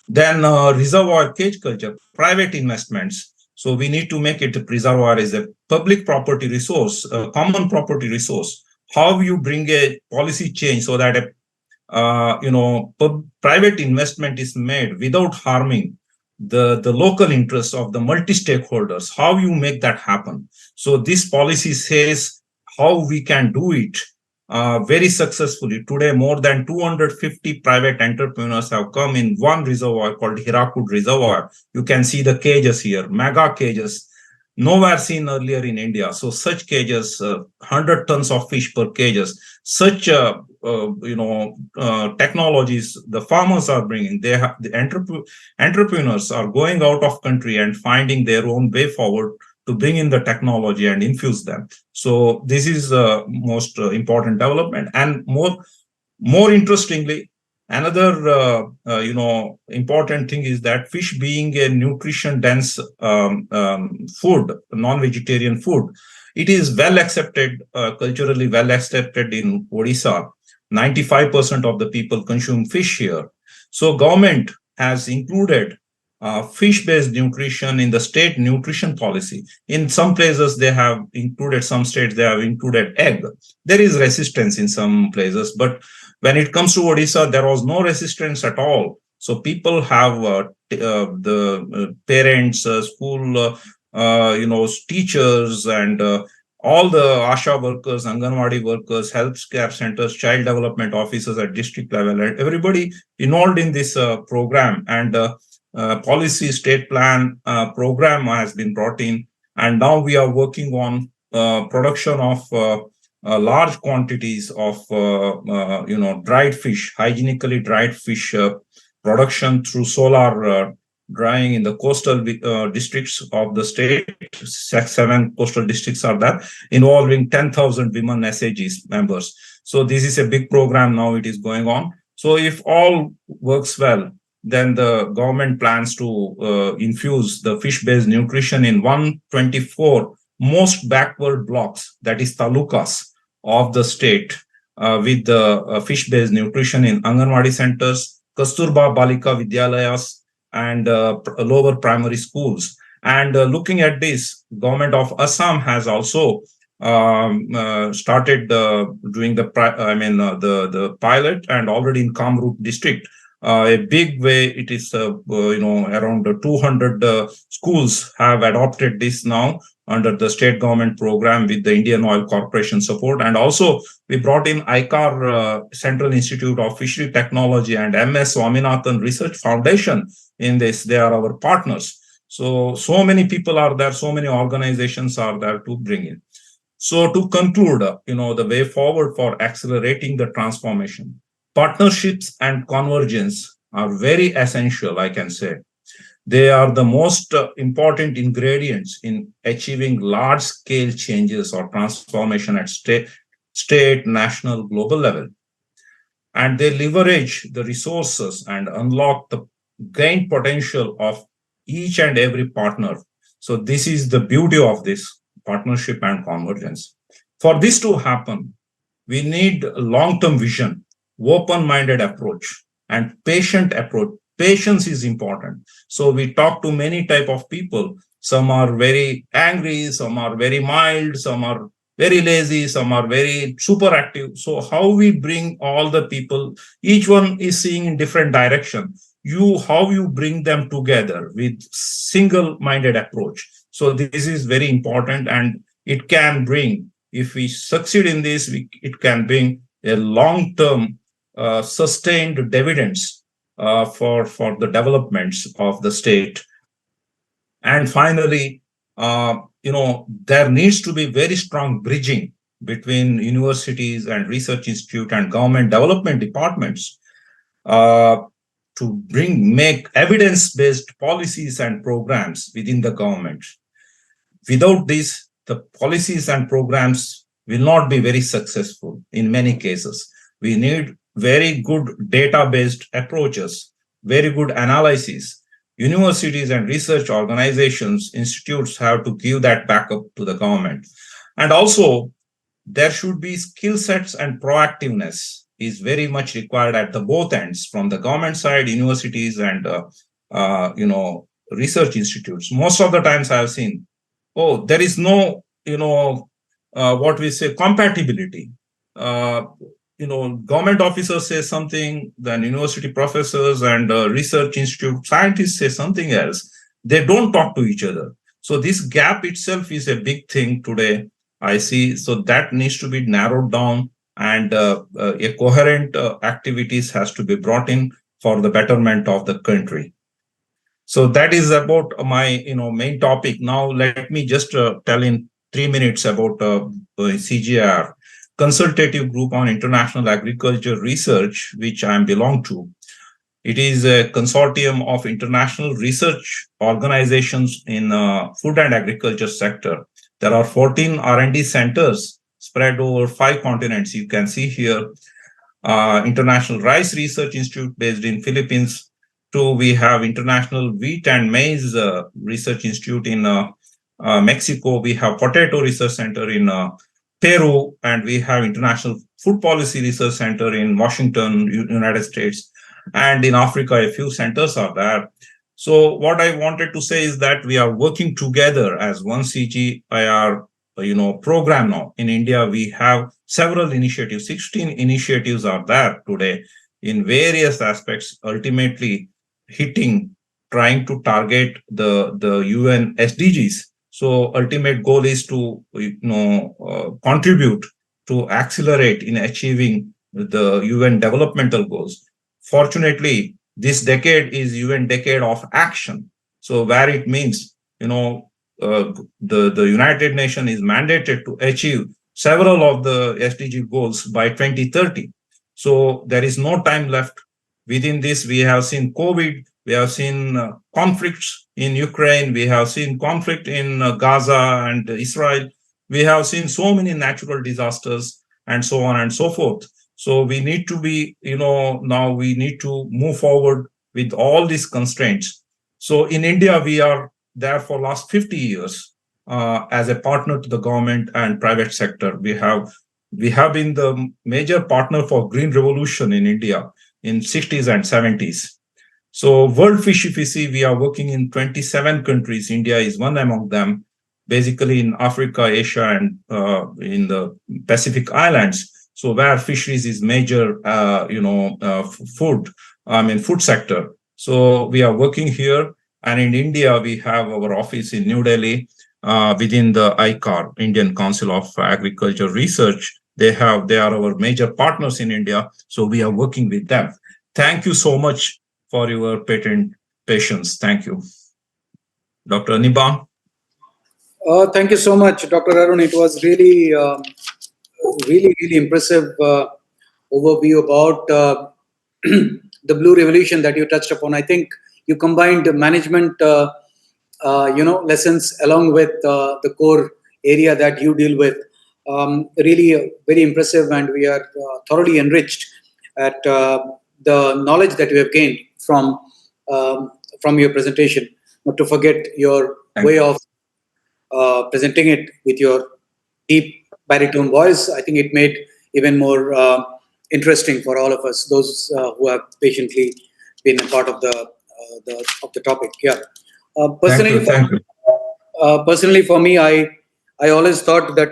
B: Then reservoir cage culture, private investments. So we need to make it, a preservoir is a public property resource, a common property resource. How you bring a policy change so that private investment is made without harming the local interests of the multi-stakeholders. How you make that happen? So this policy says how we can do it very successfully. Today, more than 250 private entrepreneurs have come in one reservoir called Hirakud Reservoir. You can see the cages here, mega cages, nowhere seen earlier in India. So such cages, 100 tons of fish per cages, such technologies the farmers are bringing. They have the entrepreneurs are going out of country and finding their own way forward to bring in the technology and infuse them. So this is the most important development. And more interestingly, another important thing is that fish being a nutrition dense food, non-vegetarian food, it is well accepted, culturally well accepted in Odisha. 95% of the people consume fish here. So government has included fish-based nutrition in the state nutrition policy. In some places, they have included, some states, they have included egg. There is resistance in some places, but when it comes to Odisha, there was no resistance at all. So people have the parents, school, teachers, and all the ASHA workers, Anganwadi workers, health care centers, child development officers at district level, and everybody involved in this program. And policy state plan program has been brought in, and now we are working on production of large quantities of dried fish, hygienically dried fish production through solar drying in the coastal districts of the state. 7 coastal districts are there, involving 10,000 women SAGs members. So this is a big program now, it is going on. So if all works well, then the government plans to infuse the fish-based nutrition in 124 most backward blocks, that is talukas of the state, with the fish-based nutrition in Anganwadi centers, Kasturba Balika Vidyalayas, and lower primary schools. And looking at this, government of Assam has also started doing the pilot, and already in Kamrup district, a big way it is around 200 schools have adopted this now under the state government program with the Indian Oil Corporation support. And also we brought in ICAR, Central Institute of Fishery Technology, and MS Swaminathan Research Foundation in this. They are our partners. So many people are there, so many organizations are there to bring in. So to conclude, the way forward for accelerating the transformation, partnerships and convergence are very essential, I can say. They are the most important ingredients in achieving large scale changes or transformation at state, national, global level. And they leverage the resources and unlock the gain potential of each and every partner. So this is the beauty of this partnership and convergence. For this to happen, we need long-term vision, open-minded approach, and patient approach. Patience is important. So we talk to many type of people. Some are very angry, some are very mild, some are very lazy, some are very super active. So how we bring all the people, each one is seeing in different direction. How you bring them together with single-minded approach. So this is very important, and it can bring, if we succeed in this, it can bring a long-term sustained dividends for the developments of the state. And finally, there needs to be very strong bridging between universities and research institute and government development departments to make evidence-based policies and programs within the government. Without this, the policies and programs will not be very successful in many cases. We need very good data-based approaches, very good analysis. Universities and research organizations, institutes have to give that backup to the government. And also, there should be skill sets, and proactiveness is very much required at the both ends, from the government side, universities, and research institutes. Most of the times I have seen, there is no, what we say, compatibility. Government officers say something, then university professors and research institute scientists say something else. They don't talk to each other. So this gap itself is a big thing today, I see. So that needs to be narrowed down, and a coherent activities has to be brought in for the betterment of the country. So that is about my main topic. Now let me just tell in 3 minutes about CGIAR, Consultative Group on International Agriculture Research, which I belong to. It is a consortium of international research organizations in food and agriculture sector. There are 14 R&D centers spread over 5 continents. You can see here, International Rice Research Institute based in Philippines. 2, we have International Wheat and Maize Research Institute in Mexico. We have Potato Research Center in Peru, and we have International Food Policy Research Center in Washington, United States. And in Africa, a few centers are there. So what I wanted to say is that we are working together as one CGIAR program now. In India, we have several initiatives, 16 initiatives are there today in various aspects, ultimately trying to target the UN SDGs. So ultimate goal is to contribute to accelerate in achieving the UN developmental goals. Fortunately, this decade is UN Decade of Action. So where it means, the United Nations is mandated to achieve several of the SDG goals by 2030. So there is no time left. Within this, we have seen COVID, we have seen conflicts in Ukraine, we have seen conflict in Gaza and Israel, we have seen so many natural disasters and so on and so forth. So we need to be, now we need to move forward with all these constraints. So in India, we are there for last 50 years as a partner to the government and private sector. We have been the major partner for green revolution in India in 60s and 70s. So World Fish, if you see, we are working in 27 countries. India is one among them, basically in Africa, Asia, and in the Pacific Islands. So where fisheries is major, food, food sector. So we are working here. And in India, we have our office in New Delhi within the ICAR, Indian Council of Agriculture Research. They are our major partners in India. So we are working with them. Thank you so much for your patent patience. Thank you. Dr. Niban.
A: Thank you so much, Dr. Arun. It was really impressive overview about the blue revolution that you touched upon. I think you combined management, lessons along with the core area that you deal with. Really very impressive, and we are thoroughly enriched at the knowledge that we have gained from your presentation. Not to forget your way of presenting it with your deep baritone voice. I think it made even more interesting for all of us, those who have patiently been a part of the topic. Yeah. Personally,
B: Thank you.
A: personally for me, I always thought that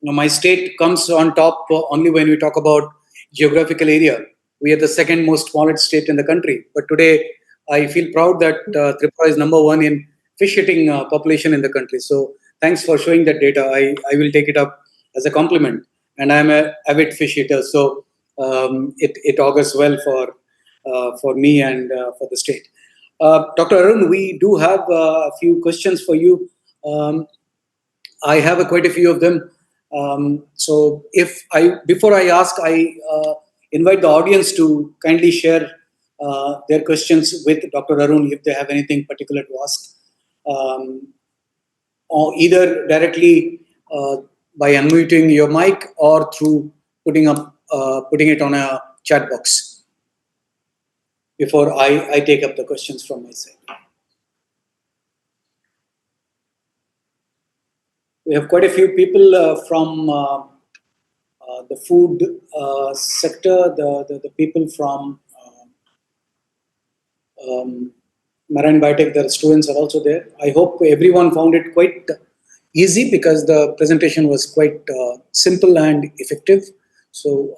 A: my state comes on top only when we talk about geographical area. We are the second most smallest state in the country, but today I feel proud that Tripura is number one in fish eating population in the country. So thanks for showing that data. I will take it up as a compliment, and I'm a avid fish eater, so it augurs well for me and for the state. Dr. Arun, we do have a few questions for you. I have quite a few of them. So before I ask, I invite the audience to kindly share their questions with Dr. Arun if they have anything particular to ask, or either directly by unmuting your mic or through putting it on a chat box. Before I take up the questions from my side. We have quite a few people from the food sector, the people from Marine Biotech, the students are also there. I hope everyone found it quite easy because the presentation was quite simple and effective. So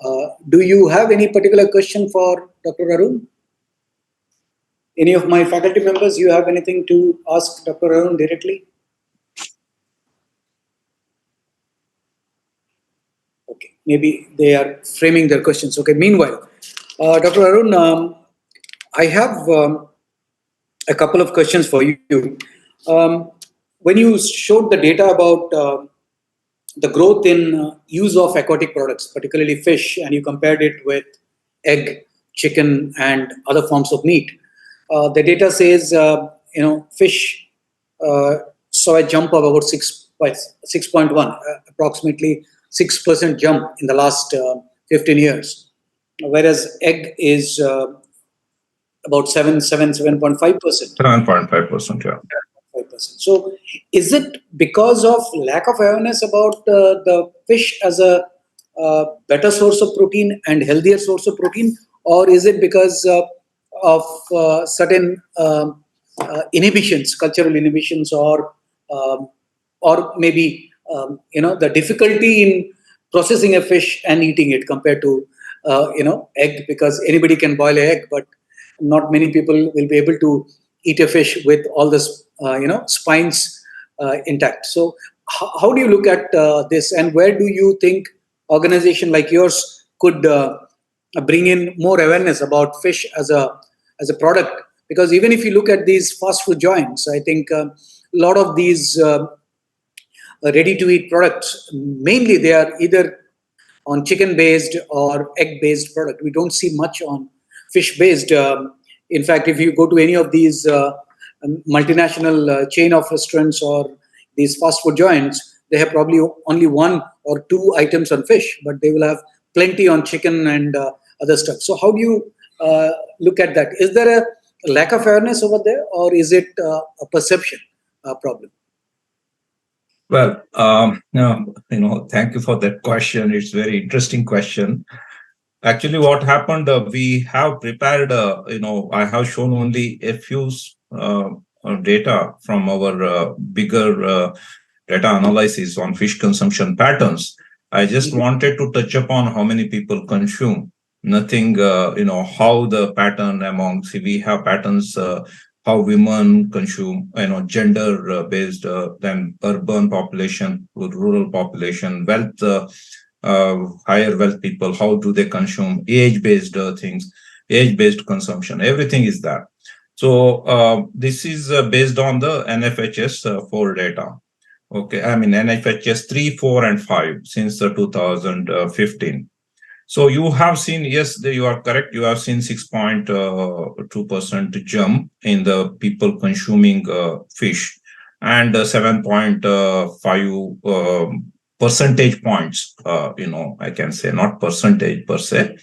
A: do you have any particular question for Dr. Arun? Any of my faculty members, you have anything to ask Dr. Arun directly? Okay, maybe they are framing their questions. Okay, meanwhile, Dr. Arun, I have a couple of questions for you. When you showed the data about the growth in use of aquatic products, particularly fish, and you compared it with egg, chicken, and other forms of meat, the data says fish saw a jump of about 6.1, approximately 6% jump in the last 15 years, whereas egg is about 7.5%.
B: 7.5%, yeah.
A: 5%. So, is it because of lack of awareness about the fish as a better source of protein and healthier source of protein, or is it because of certain inhibitions, cultural inhibitions, or maybe the difficulty in processing a fish and eating it compared to egg? Because anybody can boil an egg, but not many people will be able to eat a fish with all the spines intact. So how do you look at this, and where do you think organization like yours could bring in more awareness about fish as a product? Because even if you look at these fast food joints, I think a lot of these ready to eat products, mainly they are either on chicken based or egg based product. We don't see much on fish based. In fact, if you go to any of these multinational chain of restaurants or these fast food joints, they have probably only one or two items on fish, but they will have plenty on chicken and other stuff. So how do you look at that? Is there a lack of awareness over there, or is it a perception problem?
B: Well, no, thank you for that question. It's a very interesting question. Actually, what happened, we have prepared, I have shown only a few uh, data from our bigger data analysis on fish consumption patterns. I just
A: Mhm.
B: wanted to touch upon how many people consume. Nothing, how the pattern among, see, we have patterns, how women consume, gender based, then urban population with rural population, wealth, higher wealth people, how do they consume, age based things, age based consumption, everything is there. So this is based on the NFHS 4 data. Okay, I mean NFHS 3, 4, and 5 since 2015. So you have seen, yes, you are correct. You have seen 6.2% jump in the people consuming fish, and 7.5 percentage points. I can say not percentage per se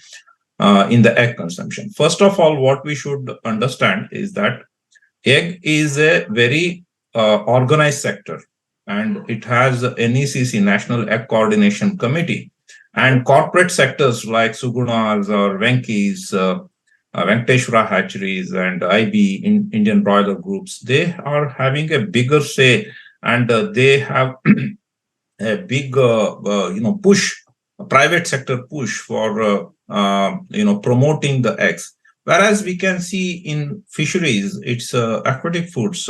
B: in the egg consumption. First of all, what we should understand is that egg is a very organized sector, and it has NECC, National Egg Coordination Committee, and corporate sectors like Sugunas or Venky's, Venkateshwara hatcheries, and IB, Indian broiler groups. They are having a bigger say, and they have a big push, a private sector push for promoting the eggs. Whereas we can see in fisheries, it's aquatic foods.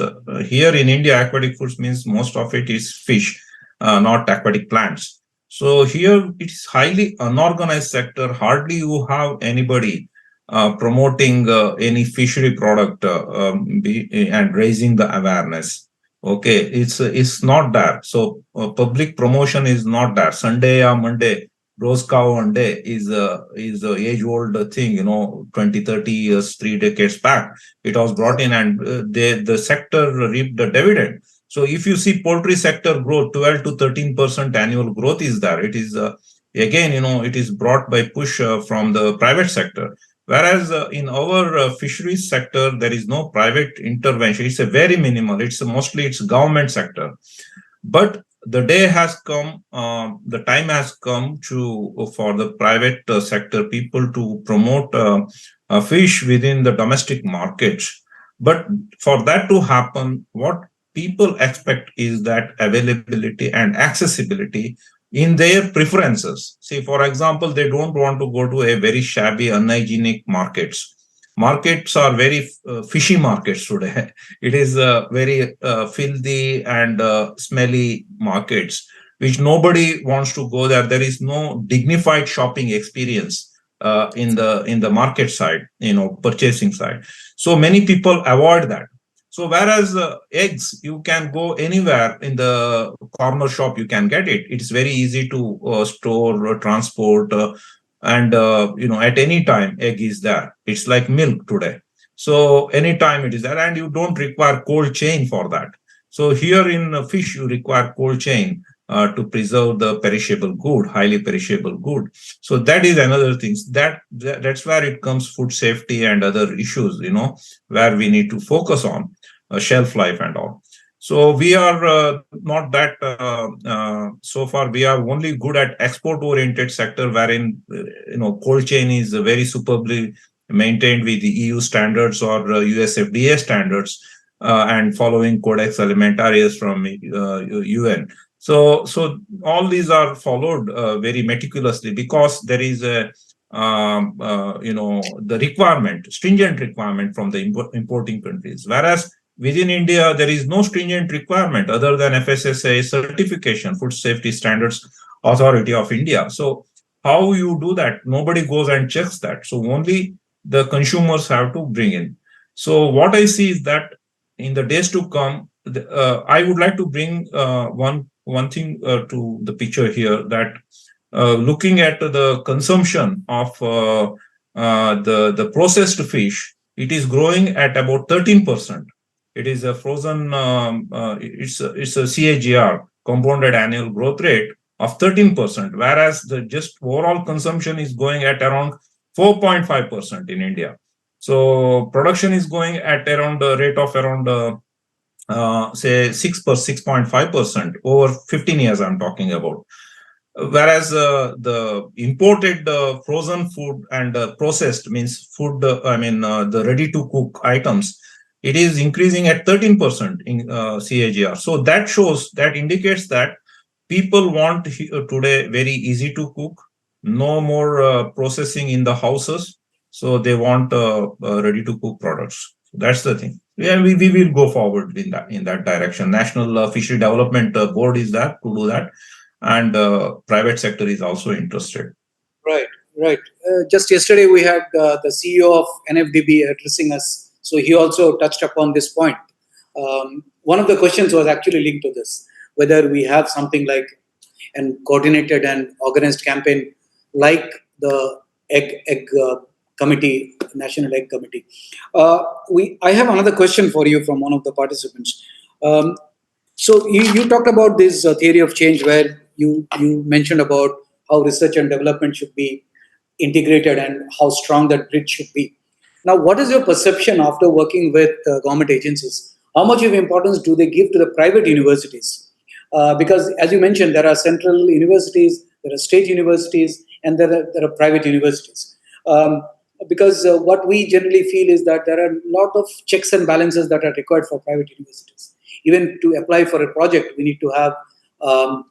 B: Here in India, aquatic foods means most of it is fish, not aquatic plants. So here it's highly unorganized sector. Hardly you have anybody promoting any fishery product and raising the awareness. Okay, it's not there. So public promotion is not there. Sunday or Monday, rose cow one day is a age old thing. 20, 30 years, 3 decades back, it was brought in, and the sector reaped the dividend. So if you see poultry sector growth, 12 to 13% annual growth is there. It is again, it is brought by push from the private sector. Whereas in our fisheries sector, there is no private intervention. It's a very minimal. It's government sector. But the day has come, the time has come to for the private sector people to promote fish within the domestic markets. But for that to happen, what people expect is that availability and accessibility in their preferences. See, for example, they don't want to go to a very shabby, unhygienic markets. Markets are very fishy markets today. It is very filthy and smelly markets, which nobody wants to go there. There is no dignified shopping experience in the market side, purchasing side. So many people avoid that. So whereas eggs, you can go anywhere in the corner shop, you can get it. It's very easy to store, transport, and at any time, egg is there. It's like milk today. So anytime it is there, and you don't require cold chain for that. So here in fish, you require cold chain to preserve the perishable good, highly perishable good. So that is another thing. That's where it comes food safety and other issues, where we need to focus on shelf life and all. So we are not that so far. We are only good at export oriented sector, wherein cold chain is very superbly maintained with the EU standards or US FDA standards, and following Codex Alimentarius from UN. So all these are followed very meticulously, because there is a the requirement, stringent requirement from the importing countries. Whereas within India, there is no stringent requirement other than FSSAI certification, Food Safety Standards Authority of India. So how you do that? Nobody goes and checks that. So only the consumers have to bring in. So what I see is that in the days to come, I would like to bring one thing to the picture here, that looking at the consumption of the processed fish, it is growing at about 13%. It is a frozen, it's a CAGR, compounded annual growth rate of 13%, whereas the just overall consumption is going at around 4.5% in India. So production is going at around the rate of around say 6.5% over 15 years I'm talking about. Whereas the imported frozen food and processed means food, the ready to cook items, it is increasing at 13% in CAGR. So that shows, that indicates that people want today very easy to cook, no more processing in the houses. So they want ready to cook products. So that's the thing. Yeah, we will go forward in that direction. National Fishery Development Board is there to do that, and private sector is also interested.
A: Right, right. Just yesterday we had the CEO of NFDB addressing us, so he also touched upon this point. One of the questions was actually linked to this, whether we have something like an coordinated and organized campaign like the egg committee, National Egg Committee. I have another question for you from one of the participants. Um, so you talked about this theory of change, where you mentioned about how research and development should be integrated and how strong that bridge should be. Now, what is your perception after working with government agencies? How much of importance do they give to the private universities? Because, as you mentioned, there are central universities, there are state universities, and there are private universities. Um, because what we generally feel is that there are a lot of checks and balances that are required for private universities. Even to apply for a project, we need to have um,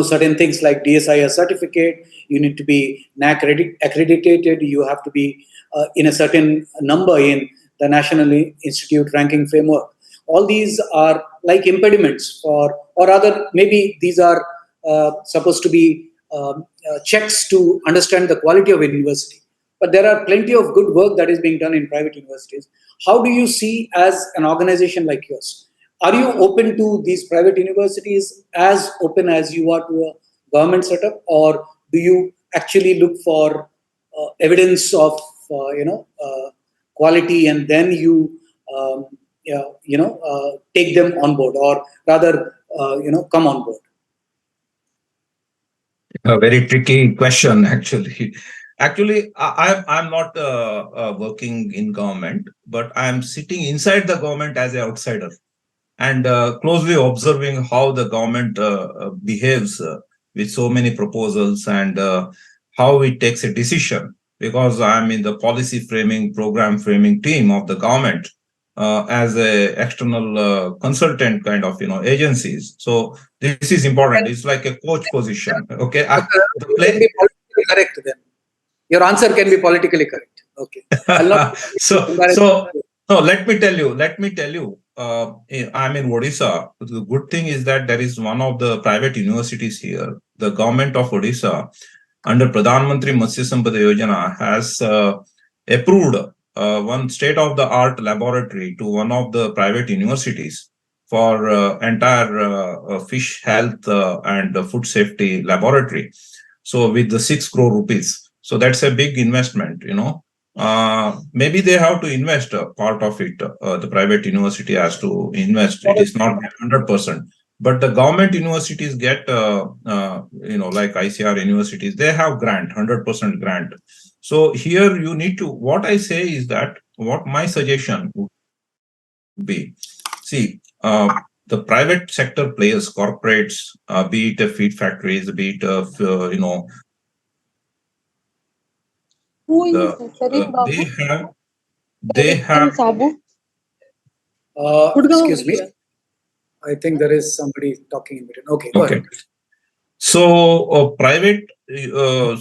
A: certain things like DSIR certificate. You need to be NAC accredited. You have to be in a certain number in the National Institute ranking framework. All these are like impediments for, or rather, maybe these are supposed to be checks to understand the quality of a university. But there are plenty of good work that is being done in private universities. How do you see, as an organization like yours, are you open to these private universities as open as you are to a government setup, or do you actually look for evidence of quality, and then you take them on board, or rather come on board?
B: A very tricky question, actually. Actually, I'm not working in government, but I'm sitting inside the government as an outsider, and closely observing how the government behaves with so many proposals, and how it takes a decision, because I'm in the policy framing, program framing team of the government as a external consultant kind of agencies. So this is important. It's like a coach position. Okay, the
A: Can
B: play.
A: be politically correct then. Your answer can be politically correct. Okay. I'll not
B: So no, let me tell you, I'm in Odisha. The good thing is that there is one of the private universities here. The government of Odisha, under Pradhan Mantri Matsya Sampada Yojana, has approved one state-of-the-art laboratory to one of the private universities for entire fish health and food safety laboratory. So with the 6 crore rupees. So that's a big investment. Maybe they have to invest a part of it. The private university has to invest. It is not 100%. But the government universities get, like ICR universities, they have grant, 100% grant. So here you need to, what I say is that, what my suggestion would be, see, the private sector players, corporates, be it feed factories, be it,
C: Who is Sarin
B: they
C: Babu?
B: have, they
C: Sarin
B: have
C: Sabu?
A: excuse me. I think there is somebody talking in between. Okay, go ahead.
B: So private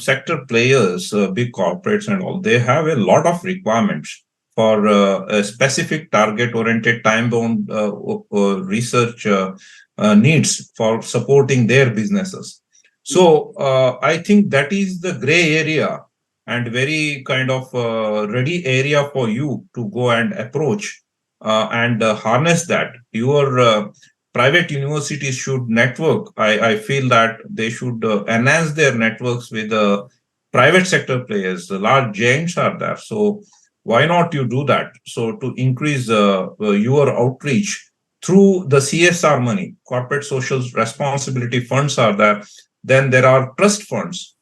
B: sector players, big corporates and all, they have a lot of requirements for a specific target-oriented, time-bound research needs for supporting their businesses. So I think that is the gray area and very kind of ready area for you to go and approach and harness that. Your private universities should network. I feel that they should enhance their networks with private sector players. The large giants are there. So why not you do that? So to increase your outreach through the CSR money, corporate social responsibility funds are there. Then there are trust funds,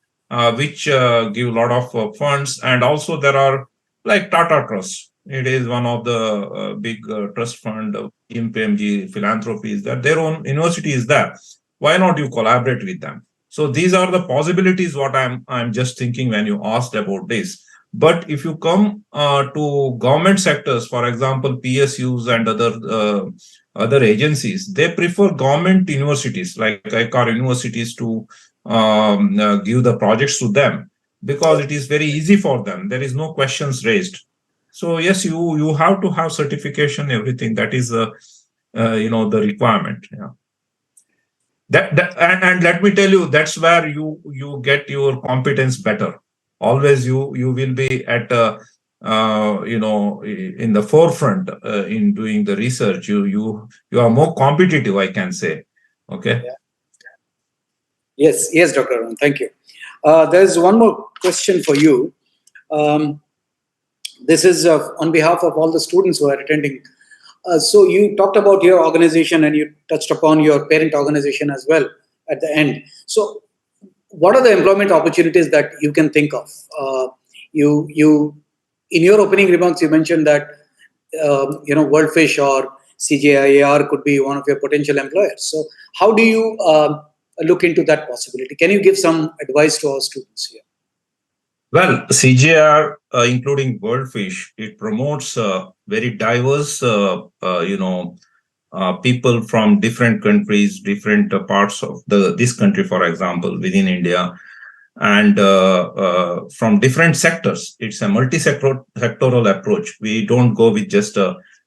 B: which give a lot of funds. And also there are like Tata Trust. It is one of the big trust fund, PMG philanthropy is there. Their own university is there. Why not you collaborate with them? So these are the possibilities what I'm just thinking when you asked about this. But if you come to government sectors, for example, PSUs and other agencies, they prefer government universities like ICAR universities to give the projects to them, because it is very easy for them. There is no questions raised. So yes, you have to have certification, everything. That is the requirement. Yeah. And let me tell you, that's where you get your competence better. Always you will be at in the forefront in doing the research. You are more competitive, I can say. Okay.
A: Yeah. Yes, Dr. Arun, thank you. There's one more question for you. This is on behalf of all the students who are attending. So you talked about your organization and you touched upon your parent organization as well at the end. So what are the employment opportunities that you can think of? You in your opening remarks, you mentioned that Worldfish or CJIAR could be one of your potential employers. So how do you look into that possibility? Can you give some advice to our students here?
B: Well, CJR, including Worldfish, it promotes very diverse, people from different countries, different parts of this country, for example, within India, and from different sectors. It's a multi-sectoral approach. We don't go with just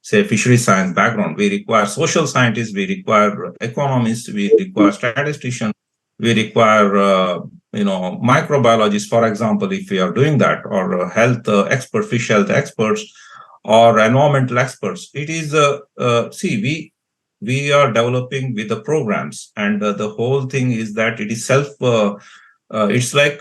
B: say fishery science background. We require social scientists, we require economists, we require statisticians, we require microbiologists, for example, if we are doing that, or health experts, fish health experts, or environmental experts. It is we are developing with the programs, and the whole thing is that it is it's like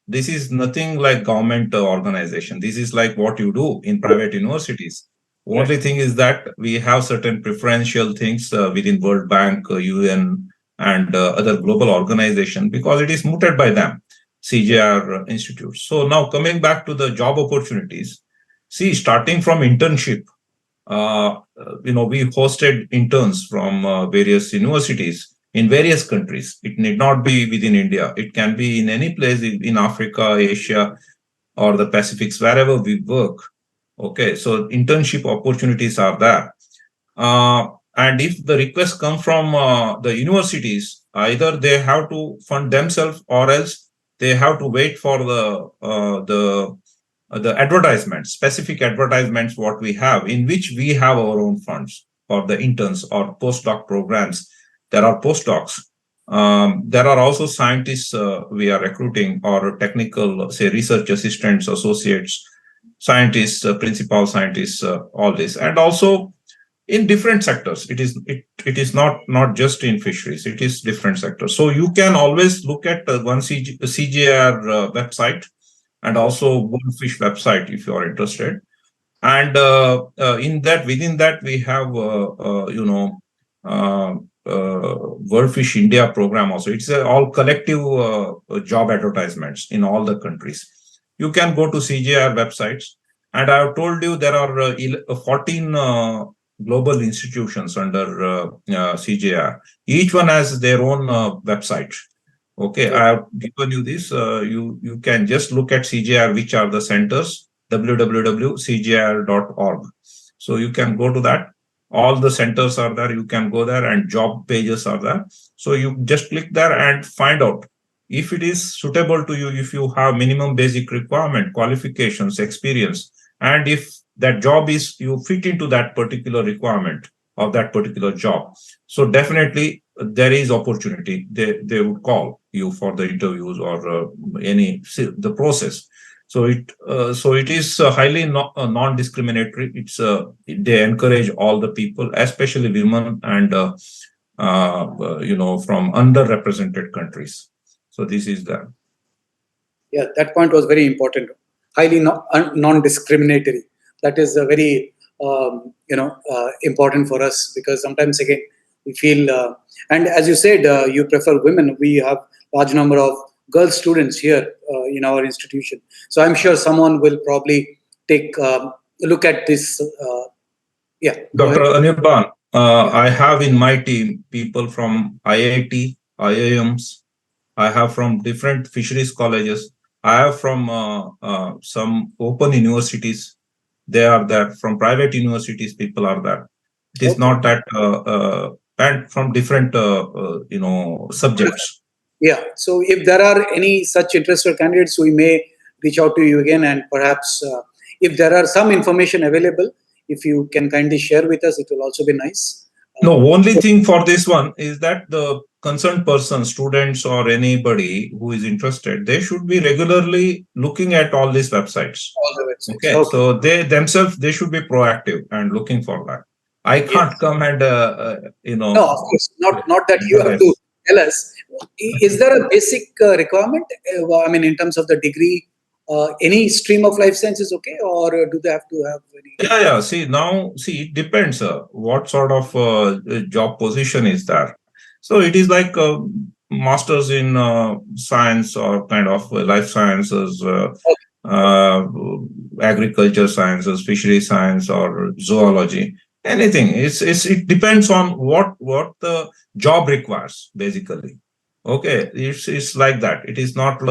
B: this is nothing like government organization. This is like what you do in private universities. Only thing is that we have certain preferential things within World Bank, UN, and other global organization, because it is mooted by them, CJR institutes. So now coming back to the job opportunities, see, starting from internship, we hosted interns from various universities in various countries. It need not be within India. It can be in any place in Africa, Asia, or the Pacifics, wherever we work. Okay, so internship opportunities are there. And if the requests come from the universities, either they have to fund themselves, or else they have to wait for the advertisements, specific advertisements what we have, in which we have our own funds for the interns or postdoc programs. There are postdocs. There are also scientists we are recruiting, or technical, say, research assistants, associates, scientists, principal scientists, all this. And also in different sectors. It is not just in fisheries. It is different sectors. So you can always look at one CJR website, and also Goldfish website if you are interested. And within that we have Goldfish India program also. It's all collective job advertisements in all the countries. You can go to CJR websites, and I have told you there are 14 global institutions under CJR. Each one has their own website. Okay, I have given you this. You can just look at CJR, which are the centers, www.cjr.org. So you can go to that. All the centers are there. You can go there, and job pages are there. So you just click there and find out if it is suitable to you, if you have minimum basic requirement, qualifications, experience, and if that job is, you fit into that particular requirement of that particular job. So definitely there is opportunity. They would call you for the interviews or the process. So it is highly non-discriminatory. They encourage all the people, especially women and from underrepresented countries. So this is that.
A: Yeah, that point was very important. Highly non-discriminatory. That is a very important for us, because sometimes again we feel, and as you said, you prefer women. We have large number of girl students here in our institution. So I'm sure someone will probably take a look at this. Yeah,
B: Dr. Anirban, I have in my team people from IIT, IIMs, I have from different fisheries colleges. I have from some open universities. They are there. From private universities, people are there. It is not that and from different subjects.
A: Yeah. So if there are any such interested candidates, we may reach out to you again, and perhaps if there are some information available, if you can kindly share with us, it will also be nice.
B: No, only thing for this one is that the concerned person, students or anybody who is interested, they should be regularly looking at all these websites.
A: All the websites.
B: Okay. So they themselves, they should be proactive and looking for that. I can't come and,
A: No, of course, not that you have to tell us. Is there a basic requirement? I mean, in terms of the degree, any stream of life science is okay, or do they have to have any?
B: Yeah. See, it depends what sort of job position is there. So it is like masters in science or kind of life sciences, agriculture sciences, fishery science, or zoology. Anything. It depends on what the job requires, basically. Okay, it's like that. It is not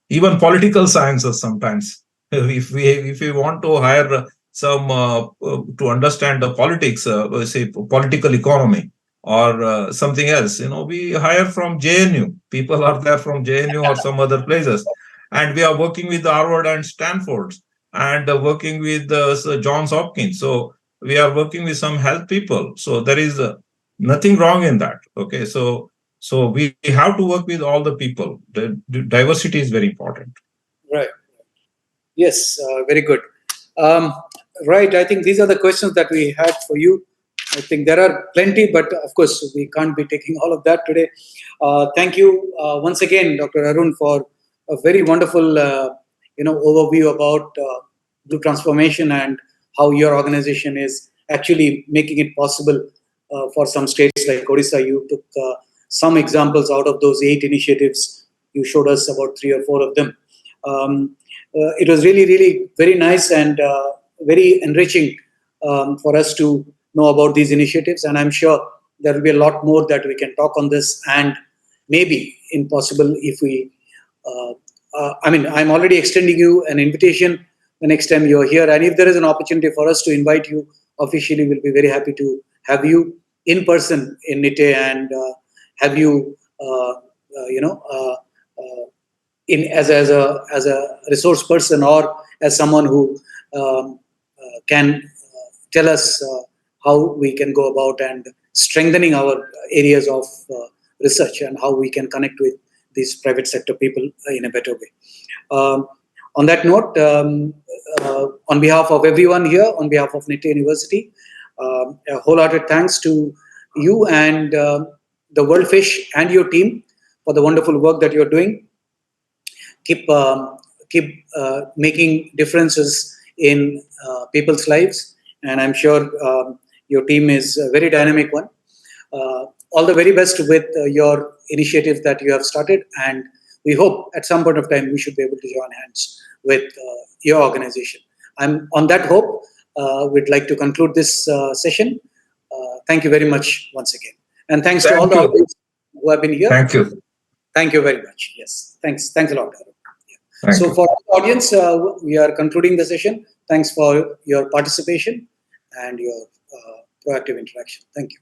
B: even political sciences sometimes. If we want to hire some to understand the politics, say political economy or something else, we hire from JNU. People are there from JNU or some other places, and we are working with Harvard and Stanford, and working with Johns Hopkins. So we are working with some health people. So there is nothing wrong in that. Okay, so we have to work with all the people. The diversity is very important.
A: Right. Yes, very good. Right. I think these are the questions that we had for you. I think there are plenty, but of course we can't be taking all of that today. Thank you once again, Dr. Arun, for a very wonderful, overview about blue transformation and how your organization is actually making it possible for some states like Odisha. You took some examples out of those 8 initiatives. You showed us about 3 or 4 of them. It was really, really very nice and very enriching for us to know about these initiatives. And I'm sure there will be a lot more that we can talk on this. And maybe, impossible, if we, I'm already extending you an invitation the next time you're here. And if there is an opportunity for us to invite you officially, we'll be very happy to have you in person in Nitte and have you, in as a resource person or as someone who can tell us how we can go about and strengthening our areas of research and how we can connect with these private sector people in a better way. On that note, on behalf of everyone here, on behalf of Nitte University, a wholehearted thanks to you and the World Fish and your team for the wonderful work that you're doing. Keep making differences in people's lives, and I'm sure your team is a very dynamic one. All the very best with your initiatives that you have started, and we hope at some point of time we should be able to join hands with your organization. I'm on that hope. We'd like to conclude this session. Thank you very much once again, and thanks to all the audience who have been here.
B: Thank you.
A: Thank you very much. Yes, thanks a lot. So for the audience, we are concluding the session. Thanks for your participation and your proactive interaction. Thank you.